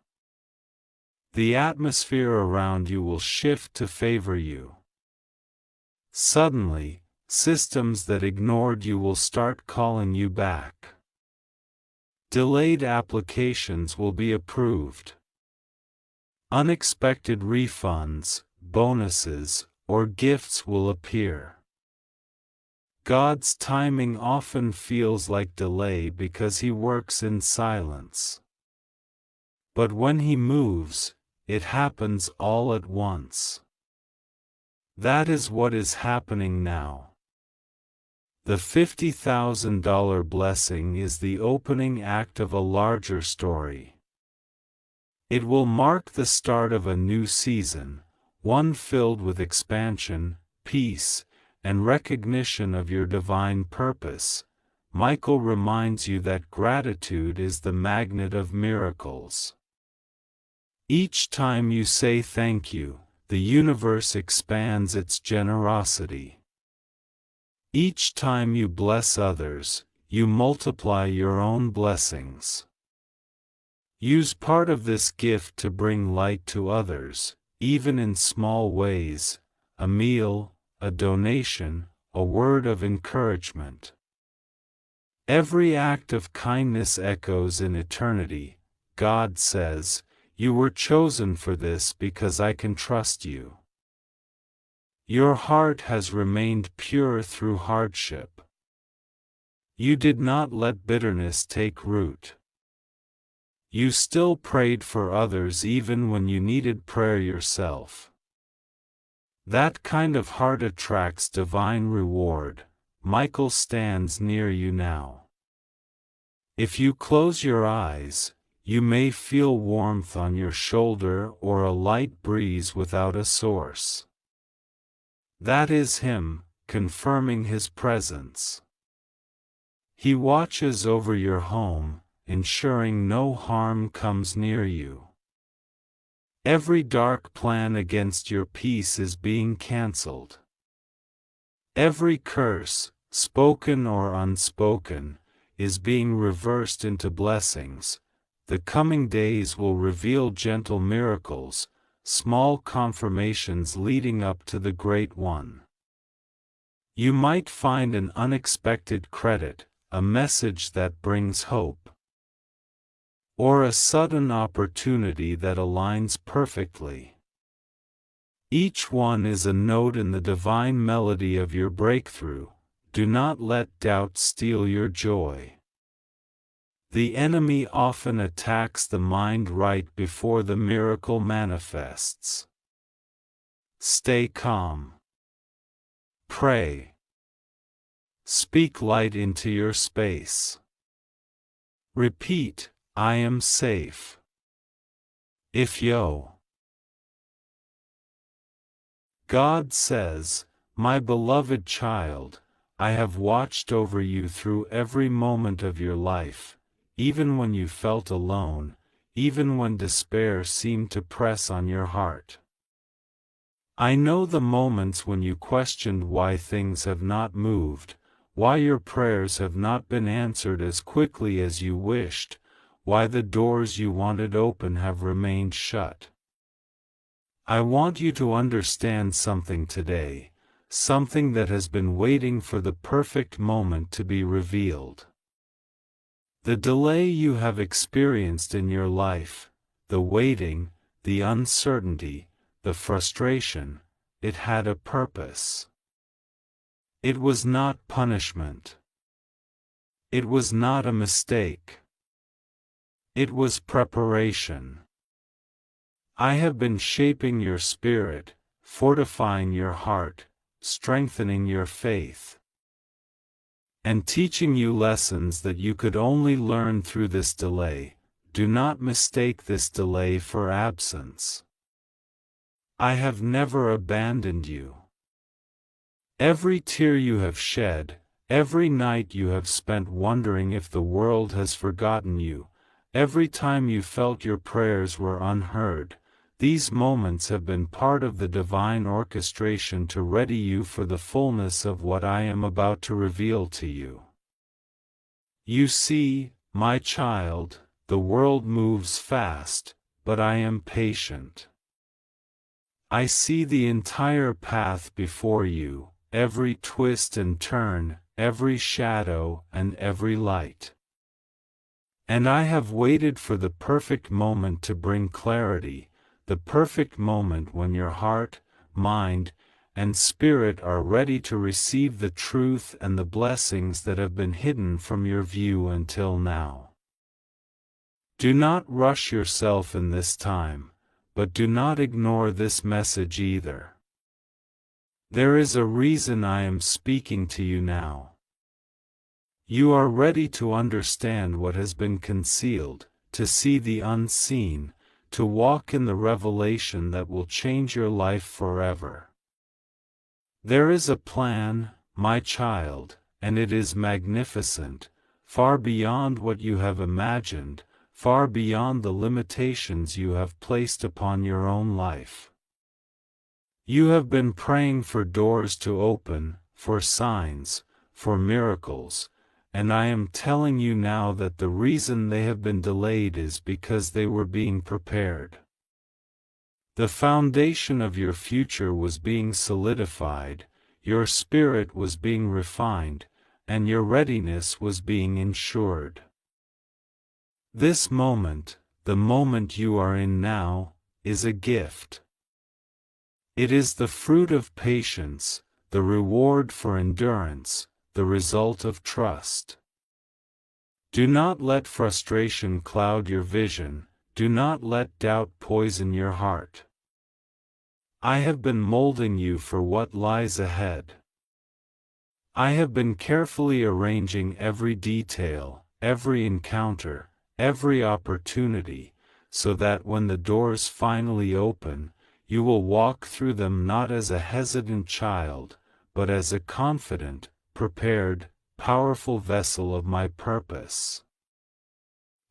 The atmosphere around you will shift to favor you. Suddenly, systems that ignored you will start calling you back. Delayed applications will be approved. Unexpected refunds, bonuses, or gifts will appear. God's timing often feels like delay because He works in silence. But when He moves, it happens all at once. That is what is happening now. The $50,000 blessing is the opening act of a larger story. It will mark the start of a new season, one filled with expansion, peace, and recognition of your divine purpose. Michael reminds you that gratitude is the magnet of miracles. Each time you say thank you, the universe expands its generosity. Each time you bless others, you multiply your own blessings. Use part of this gift to bring light to others, even in small ways, a meal, a donation, a word of encouragement. Every act of kindness echoes in eternity. God says, you were chosen for this because I can trust you. Your heart has remained pure through hardship. You did not let bitterness take root. You still prayed for others even when you needed prayer yourself. That kind of heart attracts divine reward. Michael stands near you now. If you close your eyes, you may feel warmth on your shoulder or a light breeze without a source. That is Him, confirming His presence. He watches over your home, ensuring no harm comes near you. Every dark plan against your peace is being cancelled. Every curse, spoken or unspoken, is being reversed into blessings. The coming days will reveal gentle miracles, small confirmations leading up to the Great One. You might find an unexpected credit, a message that brings hope, or a sudden opportunity that aligns perfectly. Each one is a note in the divine melody of your breakthrough. Do not let doubt steal your joy. The enemy often attacks the mind right before the miracle manifests. Stay calm. Pray. Speak light into your space. Repeat, I am safe. If yo. God says, my beloved child, I have watched over you through every moment of your life, even when you felt alone, even when despair seemed to press on your heart. I know the moments when you questioned why things have not moved, why your prayers have not been answered as quickly as you wished, why the doors you wanted open have remained shut. I want you to understand something today, something that has been waiting for the perfect moment to be revealed. The delay you have experienced in your life, the waiting, the uncertainty, the frustration, it had a purpose. It was not punishment. It was not a mistake. It was preparation. I have been shaping your spirit, fortifying your heart, strengthening your faith, and teaching you lessons that you could only learn through this delay. Do not mistake this delay for absence. I have never abandoned you. Every tear you have shed, every night you have spent wondering if the world has forgotten you, every time you felt your prayers were unheard, these moments have been part of the divine orchestration to ready you for the fullness of what I am about to reveal to you. You see, my child, the world moves fast, but I am patient. I see the entire path before you, every twist and turn, every shadow and every light. And I have waited for the perfect moment to bring clarity, the perfect moment when your heart, mind, and spirit are ready to receive the truth and the blessings that have been hidden from your view until now. Do not rush yourself in this time, but do not ignore this message either. There is a reason I am speaking to you now. You are ready to understand what has been concealed, to see the unseen, to walk in the revelation that will change your life forever. There is a plan, my child, and it is magnificent, far beyond what you have imagined, far beyond the limitations you have placed upon your own life. You have been praying for doors to open, for signs, for miracles, and I am telling you now that the reason they have been delayed is because they were being prepared. The foundation of your future was being solidified, your spirit was being refined, and your readiness was being ensured. This moment, the moment you are in now, is a gift. It is the fruit of patience, the reward for endurance, the result of trust. Do not let frustration cloud your vision, do not let doubt poison your heart. I have been molding you for what lies ahead. I have been carefully arranging every detail, every encounter, every opportunity, so that when the doors finally open, you will walk through them not as a hesitant child, but as a confident, prepared, powerful vessel of my purpose.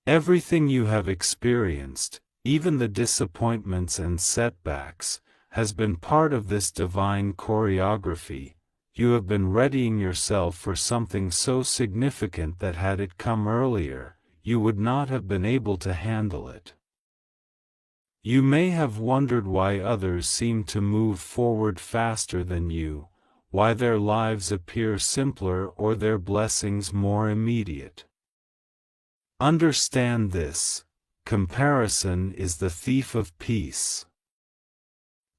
Everything you have experienced, even the disappointments and setbacks, has been part of this divine choreography. You have been readying yourself for something so significant that had it come earlier, you would not have been able to handle it. You may have wondered why others seem to move forward faster than you, why their lives appear simpler or their blessings more immediate. Understand this: comparison is the thief of peace.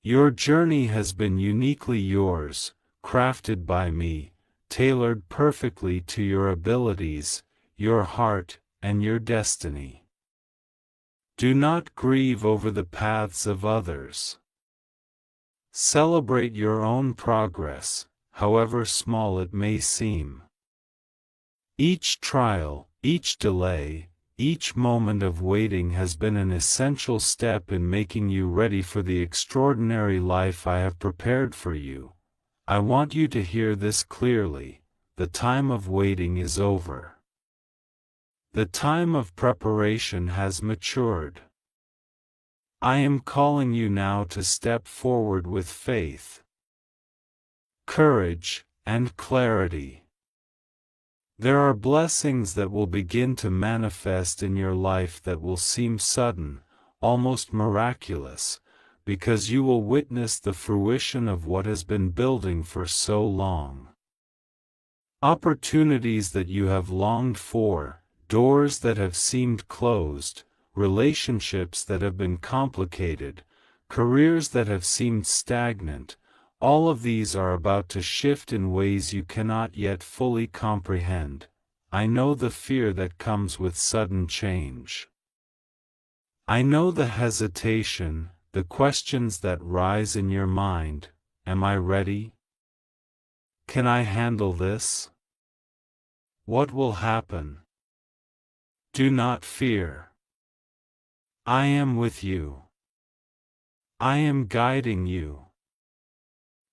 Your journey has been uniquely yours, crafted by me, tailored perfectly to your abilities, your heart, and your destiny. Do not grieve over the paths of others. Celebrate your own progress, however small it may seem. Each trial, each delay, each moment of waiting has been an essential step in making you ready for the extraordinary life I have prepared for you. I want you to hear this clearly: the time of waiting is over. The time of preparation has matured. I am calling you now to step forward with faith, courage, and clarity. There are blessings that will begin to manifest in your life that will seem sudden, almost miraculous, because you will witness the fruition of what has been building for so long. Opportunities that you have longed for, doors that have seemed closed, relationships that have been complicated, careers that have seemed stagnant, all of these are about to shift in ways you cannot yet fully comprehend. I know the fear that comes with sudden change. I know the hesitation, the questions that rise in your mind. Am I ready? Can I handle this? What will happen? Do not fear. I am with you. I am guiding you.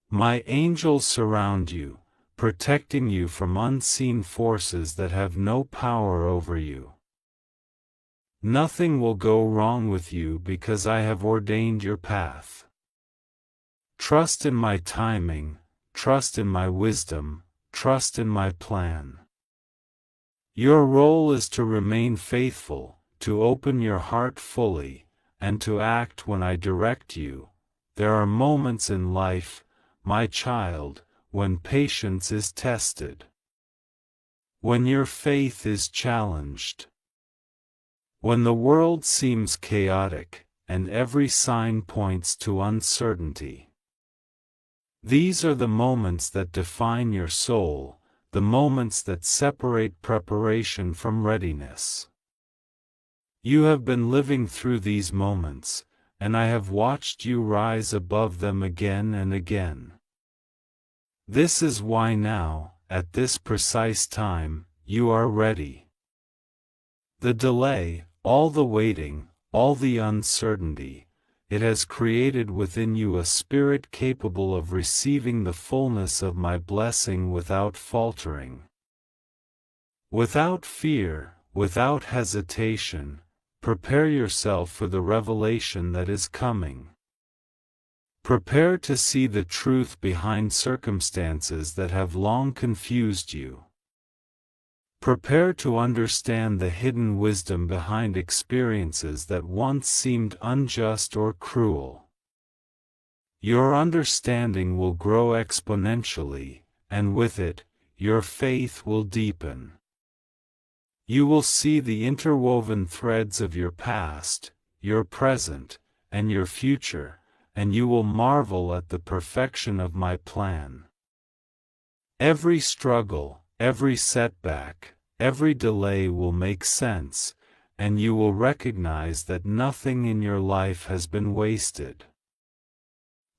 My angels surround you, protecting you from unseen forces that have no power over you. Nothing will go wrong with you because I have ordained your path. Trust in my timing, trust in my wisdom, trust in my plan. Your role is to remain faithful, to open your heart fully, and to act when I direct you. There are moments in life, my child, when patience is tested. When your faith is challenged. When the world seems chaotic, and every sign points to uncertainty. These are the moments that define your soul, the moments that separate preparation from readiness. You have been living through these moments, and I have watched you rise above them again and again. This is why now, at this precise time, you are ready. The delay, all the waiting, all the uncertainty, it has created within you a spirit capable of receiving the fullness of my blessing without faltering. Without fear, without hesitation, prepare yourself for the revelation that is coming. Prepare to see the truth behind circumstances that have long confused you. Prepare to understand the hidden wisdom behind experiences that once seemed unjust or cruel. Your understanding will grow exponentially, and with it, your faith will deepen. You will see the interwoven threads of your past, your present, and your future, and you will marvel at the perfection of my plan. Every struggle, every setback, every delay will make sense, and you will recognize that nothing in your life has been wasted.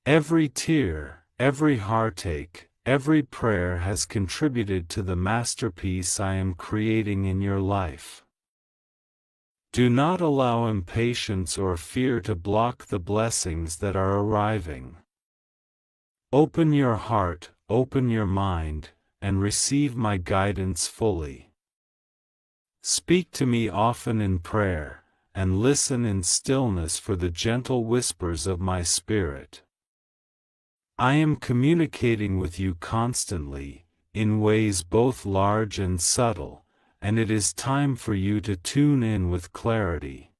Every tear, every heartache, every prayer has contributed to the masterpiece I am creating in your life. Do not allow impatience or fear to block the blessings that are arriving. Open your heart, open your mind, and receive my guidance fully. Speak to me often in prayer, and listen in stillness for the gentle whispers of my spirit. I am communicating with you constantly, in ways both large and subtle, and it is time for you to tune in with clarity.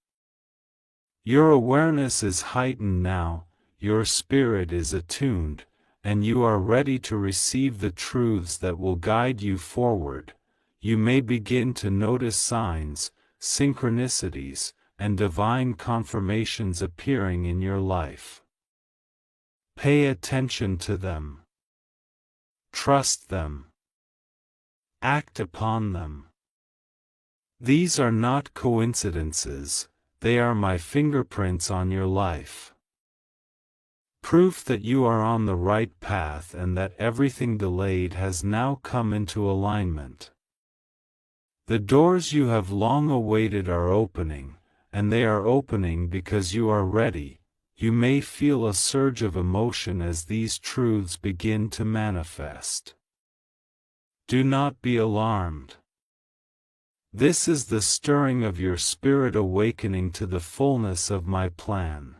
Your awareness is heightened now, your spirit is attuned, and you are ready to receive the truths that will guide you forward. You may begin to notice signs, synchronicities, and divine confirmations appearing in your life. Pay attention to them. Trust them. Act upon them. These are not coincidences, they are my fingerprints on your life. Proof that you are on the right path and that everything delayed has now come into alignment. The doors you have long awaited are opening, and they are opening because you are ready. You may feel a surge of emotion as these truths begin to manifest. Do not be alarmed. This is the stirring of your spirit awakening to the fullness of my plan.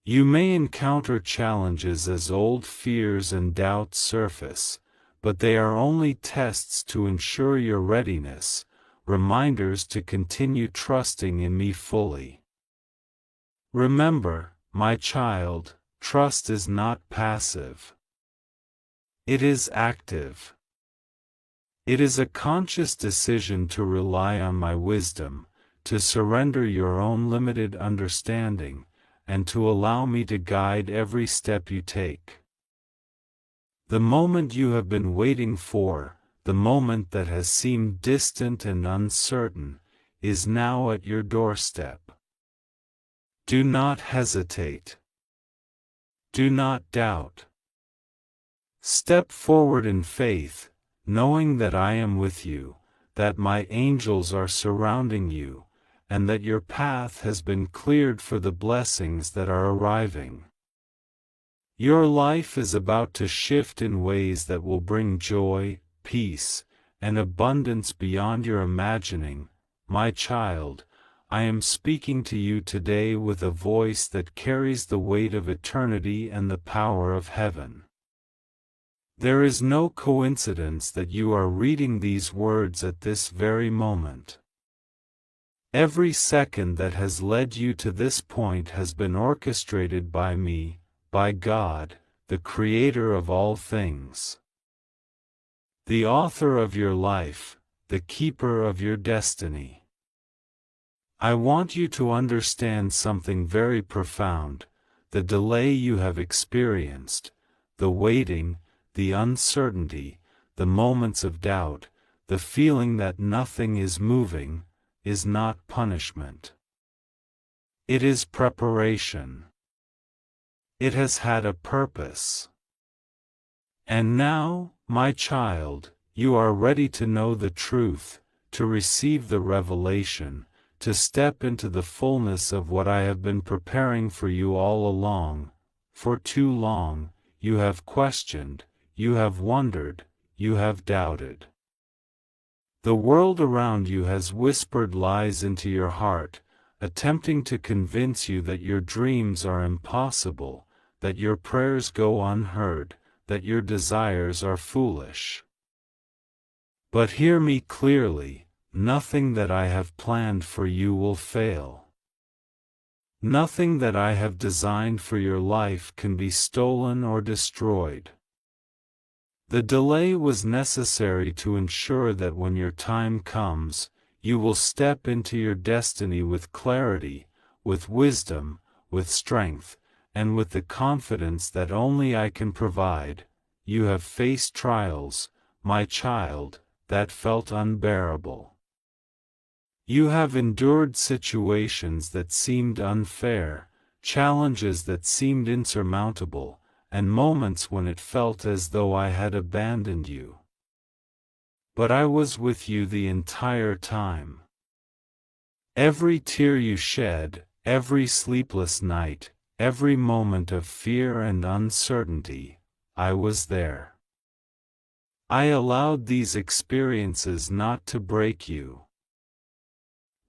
You may encounter challenges as old fears and doubts surface, but they are only tests to ensure your readiness, reminders to continue trusting in me fully. Remember, my child, trust is not passive. It is active. It is a conscious decision to rely on my wisdom, to surrender your own limited understanding, and to allow me to guide every step you take. The moment you have been waiting for, the moment that has seemed distant and uncertain, is now at your doorstep. Do not hesitate. Do not doubt. Step forward in faith, knowing that I am with you, that my angels are surrounding you, and that your path has been cleared for the blessings that are arriving. Your life is about to shift in ways that will bring joy, peace, and abundance beyond your imagining. My child, I am speaking to you today with a voice that carries the weight of eternity and the power of heaven. There is no coincidence that you are reading these words at this very moment. Every second that has led you to this point has been orchestrated by me, by God, the Creator of all things. The author of your life, the keeper of your destiny. I want you to understand something very profound: the delay you have experienced, the waiting, the uncertainty, the moments of doubt, the feeling that nothing is moving, is not punishment. It is preparation. It has had a purpose. And now, my child, you are ready to know the truth, to receive the revelation, to step into the fullness of what I have been preparing for you all along. For too long, you have questioned, you have wondered, you have doubted. The world around you has whispered lies into your heart, attempting to convince you that your dreams are impossible, that your prayers go unheard, that your desires are foolish. But hear me clearly, nothing that I have planned for you will fail. Nothing that I have designed for your life can be stolen or destroyed. The delay was necessary to ensure that when your time comes, you will step into your destiny with clarity, with wisdom, with strength, and with the confidence that only I can provide. You have faced trials, my child, that felt unbearable. You have endured situations that seemed unfair, challenges that seemed insurmountable, and moments when it felt as though I had abandoned you. But I was with you the entire time. Every tear you shed, every sleepless night, every moment of fear and uncertainty, I was there. I allowed these experiences not to break you,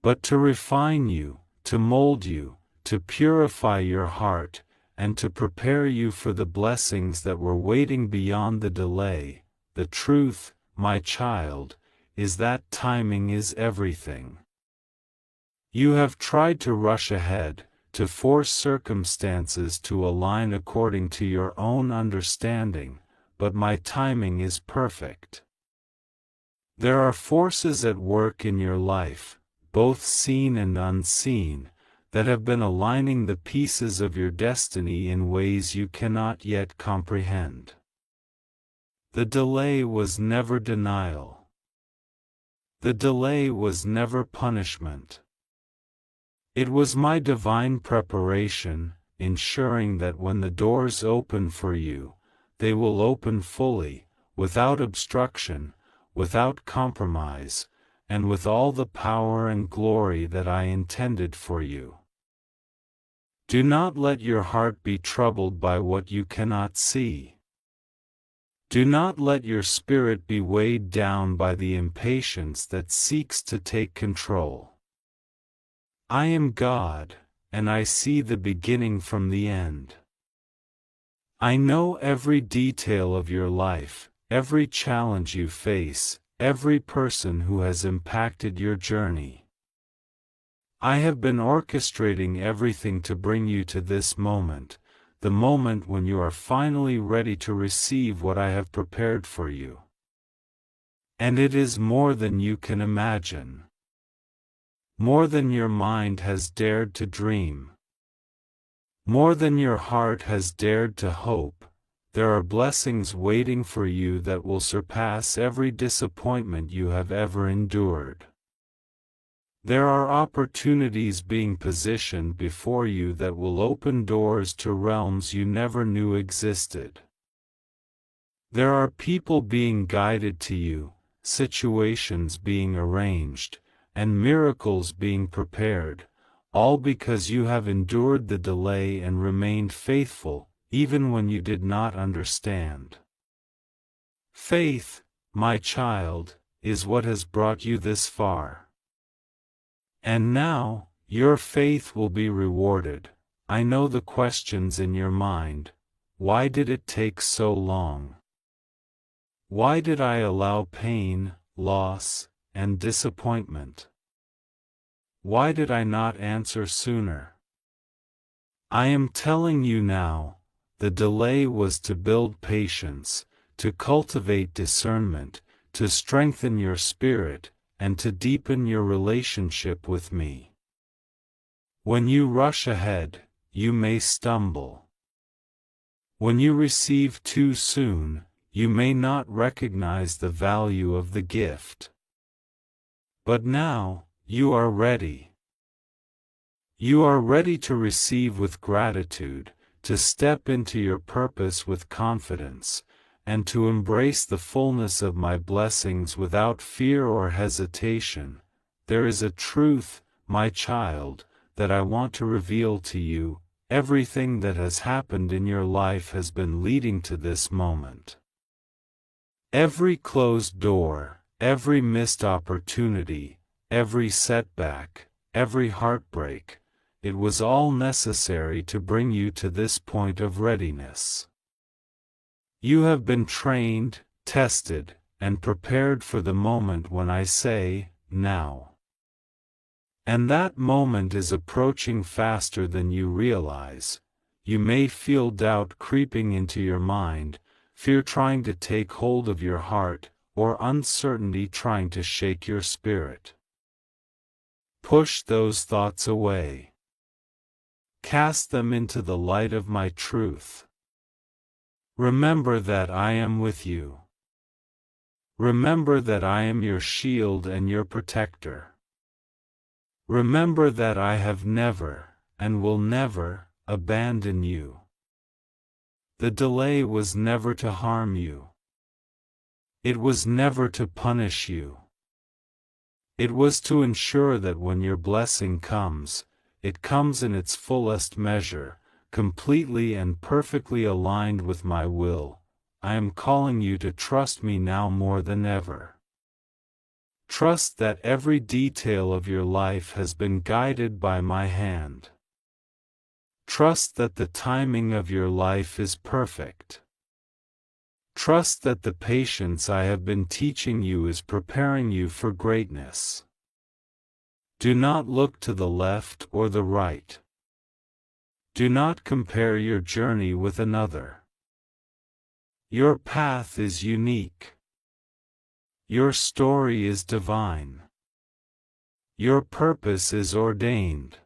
but to refine you, to mold you, to purify your heart, and to prepare you for the blessings that were waiting beyond the delay. The truth, my child, is that timing is everything. You have tried to rush ahead, to force circumstances to align according to your own understanding, but my timing is perfect. There are forces at work in your life, both seen and unseen, that have been aligning the pieces of your destiny in ways you cannot yet comprehend. The delay was never denial. The delay was never punishment. It was my divine preparation, ensuring that when the doors open for you, they will open fully, without obstruction, without compromise, and with all the power and glory that I intended for you. Do not let your heart be troubled by what you cannot see. Do not let your spirit be weighed down by the impatience that seeks to take control. I am God, and I see the beginning from the end. I know every detail of your life, every challenge you face, every person who has impacted your journey. I have been orchestrating everything to bring you to this moment, the moment when you are finally ready to receive what I have prepared for you. And it is more than you can imagine. More than your mind has dared to dream. More than your heart has dared to hope, there are blessings waiting for you that will surpass every disappointment you have ever endured. There are opportunities being positioned before you that will open doors to realms you never knew existed. There are people being guided to you, situations being arranged, and miracles being prepared, all because you have endured the delay and remained faithful, even when you did not understand. Faith, my child, is what has brought you this far. And now, your faith will be rewarded. I know the questions in your mind. Why did it take so long? Why did I allow pain, loss, and disappointment? Why did I not answer sooner? I am telling you now, the delay was to build patience, to cultivate discernment, to strengthen your spirit, and to deepen your relationship with me. When you rush ahead, you may stumble. When you receive too soon, you may not recognize the value of the gift. But now, you are ready. You are ready to receive with gratitude, to step into your purpose with confidence, and to embrace the fullness of my blessings without fear or hesitation. There is a truth, my child, that I want to reveal to you. Everything that has happened in your life has been leading to this moment. Every closed door, every missed opportunity, every setback, every heartbreak, it was all necessary to bring you to this point of readiness. You have been trained, tested, and prepared for the moment when I say, now. And that moment is approaching faster than you realize. You may feel doubt creeping into your mind, fear trying to take hold of your heart, or uncertainty trying to shake your spirit. Push those thoughts away. Cast them into the light of my truth. Remember that I am with you. Remember that I am your shield and your protector. Remember that I have never, and will never, abandon you. The delay was never to harm you. It was never to punish you. It was to ensure that when your blessing comes, it comes in its fullest measure, completely and perfectly aligned with my will. I am calling you to trust me now more than ever. Trust that every detail of your life has been guided by my hand. Trust that the timing of your life is perfect. Trust that the patience I have been teaching you is preparing you for greatness. Do not look to the left or the right. Do not compare your journey with another. Your path is unique. Your story is divine. Your purpose is ordained.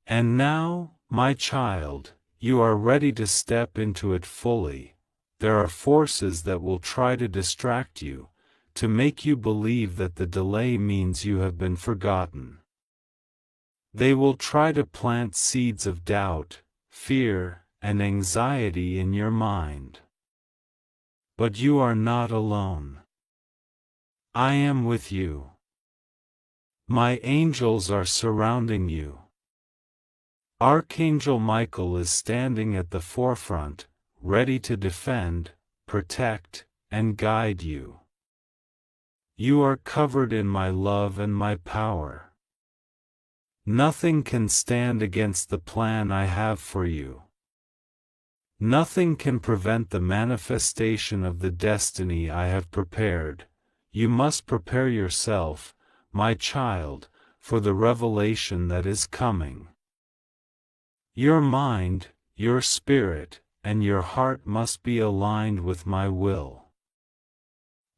And now, my child, you are ready to step into it fully. There are forces that will try to distract you, to make you believe that the delay means you have been forgotten. They will try to plant seeds of doubt, fear, and anxiety in your mind. But you are not alone. I am with you. My angels are surrounding you. Archangel Michael is standing at the forefront, ready to defend, protect, and guide you. You are covered in my love and my power. Nothing can stand against the plan I have for you. Nothing can prevent the manifestation of the destiny I have prepared. You must prepare yourself, my child, for the revelation that is coming. Your mind, your spirit, and your heart must be aligned with my will.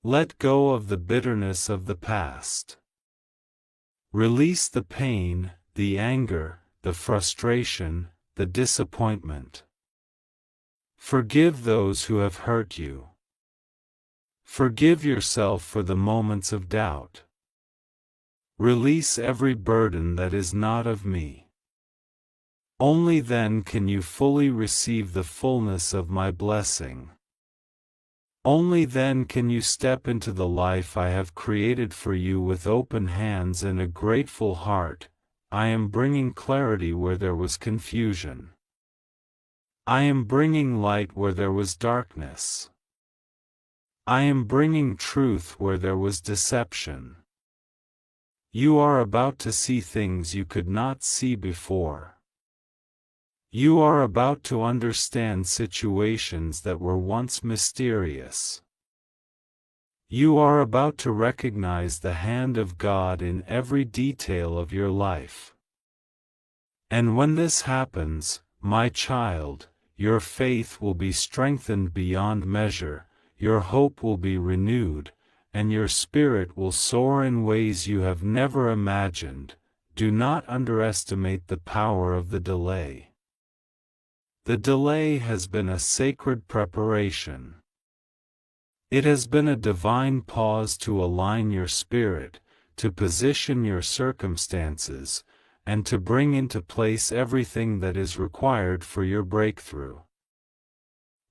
Let go of the bitterness of the past. Release the pain, the anger, the frustration, the disappointment. Forgive those who have hurt you. Forgive yourself for the moments of doubt. Release every burden that is not of me. Only then can you fully receive the fullness of my blessing. Only then can you step into the life I have created for you with open hands and a grateful heart. I am bringing clarity where there was confusion. I am bringing light where there was darkness. I am bringing truth where there was deception. You are about to see things you could not see before. You are about to understand situations that were once mysterious. You are about to recognize the hand of God in every detail of your life. And when this happens, my child, your faith will be strengthened beyond measure, your hope will be renewed, and your spirit will soar in ways you have never imagined. Do not underestimate the power of the delay. The delay has been a sacred preparation. It has been a divine pause to align your spirit, to position your circumstances, and to bring into place everything that is required for your breakthrough.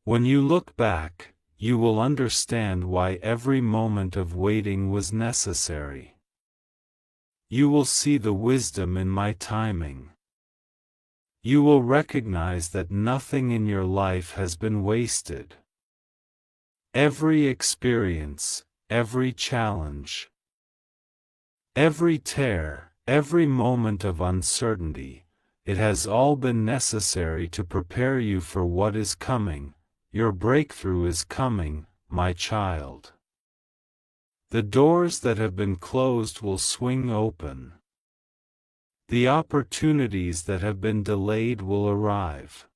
When you look back, you will understand why every moment of waiting was necessary. You will see the wisdom in my timing. You will recognize that nothing in your life has been wasted. Every experience, every challenge, every tear, every moment of uncertainty, it has all been necessary to prepare you for what is coming. Your breakthrough is coming, my child. The doors that have been closed will swing open. The opportunities that have been delayed will arrive.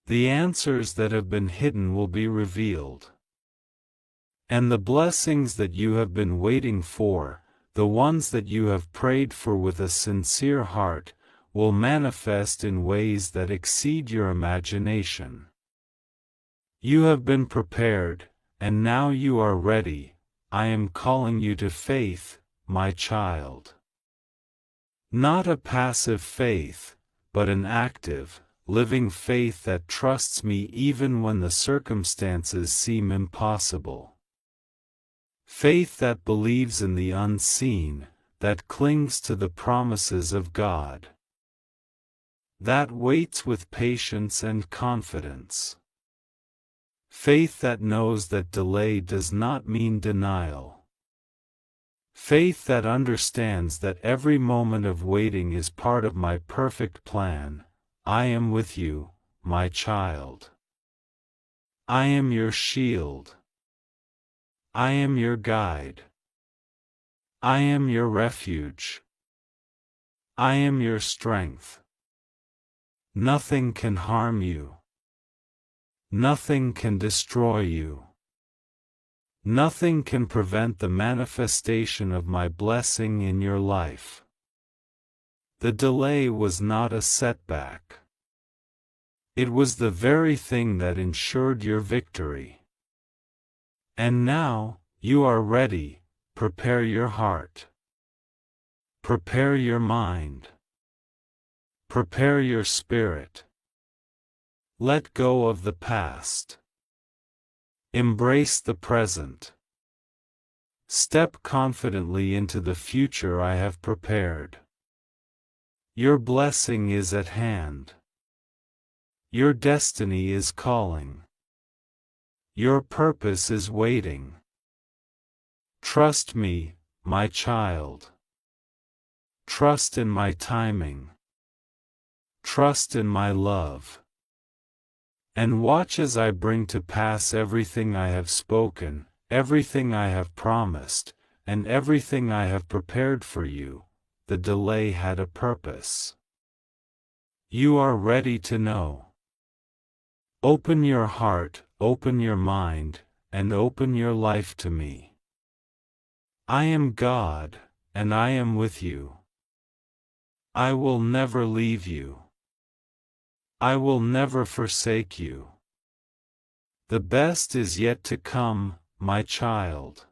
The answers that have been hidden will be revealed. And the blessings that you have been waiting for, the ones that you have prayed for with a sincere heart, will manifest in ways that exceed your imagination. You have been prepared, and now you are ready. I am calling you to faith, my child. Not a passive faith, but an active, living faith that trusts me even when the circumstances seem impossible. Faith that believes in the unseen, that clings to the promises of God. That waits with patience and confidence. Faith that knows that delay does not mean denial. Faith that understands that every moment of waiting is part of my perfect plan. I am with you, my child. I am your shield. I am your guide. I am your refuge. I am your strength. Nothing can harm you. Nothing can destroy you. Nothing can prevent the manifestation of my blessing in your life. The delay was not a setback. It was the very thing that ensured your victory. And now, you are ready. Prepare your heart. Prepare your mind. Prepare your spirit. Let go of the past. Embrace the present. Step confidently into the future I have prepared. Your blessing is at hand. Your destiny is calling. Your purpose is waiting. Trust me, my child. Trust in my timing. Trust in my love. And watch as I bring to pass everything I have spoken, everything I have promised, and everything I have prepared for you. The delay had a purpose. You are ready to know. Open your heart, open your mind, and open your life to me. I am God, and I am with you. I will never leave you. I will never forsake you. The best is yet to come, my child.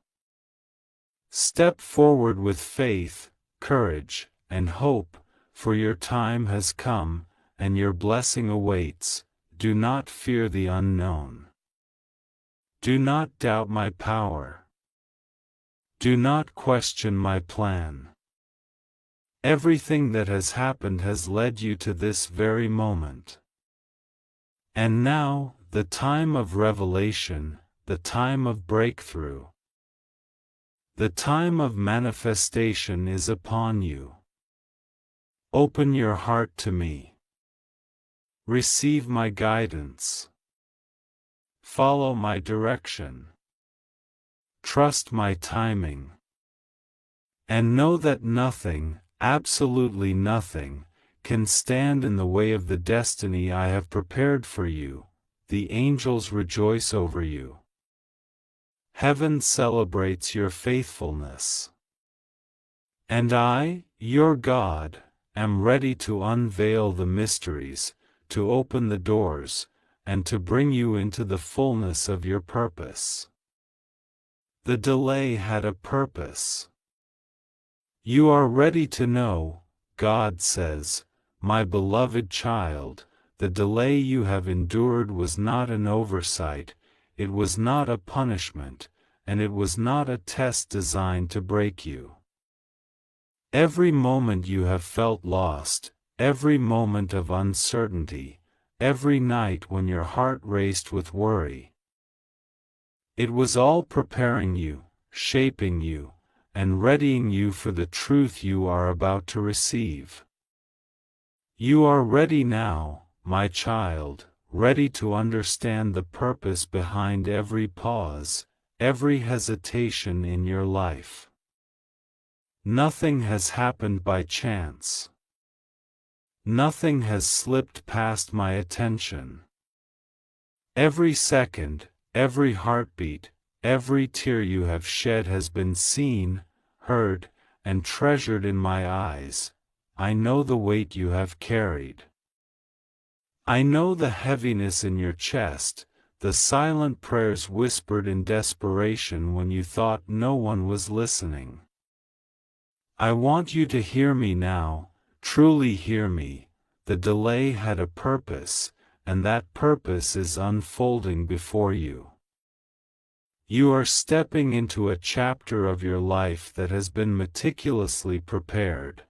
Step forward with faith, courage, and hope, for your time has come, and your blessing awaits. Do not fear the unknown. Do not doubt my power. Do not question my plan. Everything that has happened has led you to this very moment. And now, the time of revelation, the time of breakthrough, the time of manifestation is upon you. Open your heart to me. Receive my guidance. Follow my direction. Trust my timing. And know that nothing, absolutely nothing, can stand in the way of the destiny I have prepared for you. The angels rejoice over you. Heaven celebrates your faithfulness. And I, your God, am ready to unveil the mysteries, to open the doors, and to bring you into the fullness of your purpose. The delay had a purpose. You are ready to know, God says, my beloved child, the delay you have endured was not an oversight, it was not a punishment, and it was not a test designed to break you. Every moment you have felt lost, every moment of uncertainty, every night when your heart raced with worry, it was all preparing you, shaping you, and readying you for the truth you are about to receive. You are ready now, my child, ready to understand the purpose behind every pause, every hesitation in your life. Nothing has happened by chance. Nothing has slipped past my attention. Every second, every heartbeat, every tear you have shed has been seen, heard, and treasured in my eyes. I know the weight you have carried. I know the heaviness in your chest, the silent prayers whispered in desperation when you thought no one was listening. I want you to hear me now, truly hear me. The delay had a purpose, and that purpose is unfolding before you. You are stepping into a chapter of your life that has been meticulously prepared.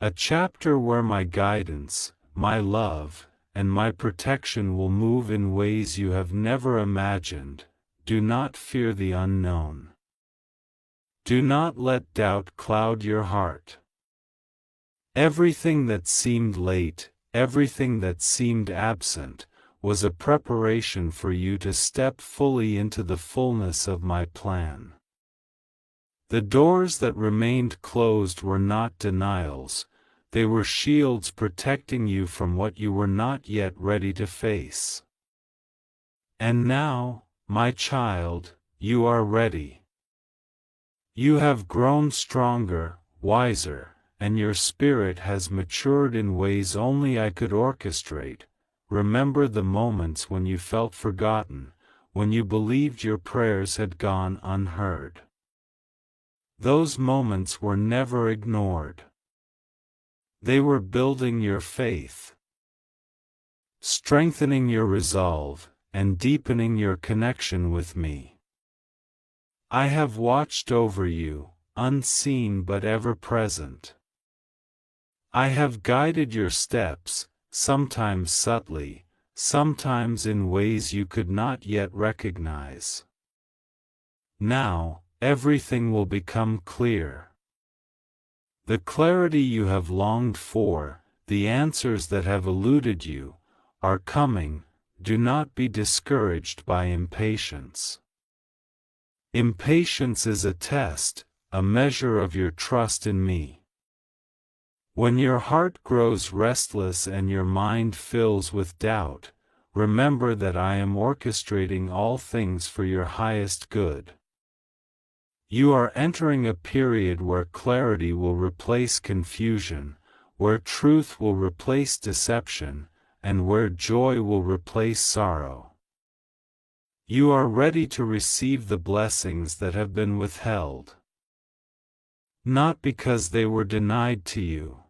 A chapter where my guidance, my love, and my protection will move in ways you have never imagined. Do not fear the unknown. Do not let doubt cloud your heart. Everything that seemed late, everything that seemed absent, was a preparation for you to step fully into the fullness of my plan. The doors that remained closed were not denials, they were shields protecting you from what you were not yet ready to face. And now, my child, you are ready. You have grown stronger, wiser, and your spirit has matured in ways only I could orchestrate. Remember the moments when you felt forgotten, when you believed your prayers had gone unheard. Those moments were never ignored. They were building your faith, strengthening your resolve, and deepening your connection with me. I have watched over you, unseen but ever present. I have guided your steps, sometimes subtly, sometimes in ways you could not yet recognize. Now, everything will become clear. The clarity you have longed for, the answers that have eluded you, are coming. Do not be discouraged by impatience. Impatience is a test, a measure of your trust in me. When your heart grows restless and your mind fills with doubt, remember that I am orchestrating all things for your highest good. You are entering a period where clarity will replace confusion, where truth will replace deception, and where joy will replace sorrow. You are ready to receive the blessings that have been withheld. Not because they were denied to you,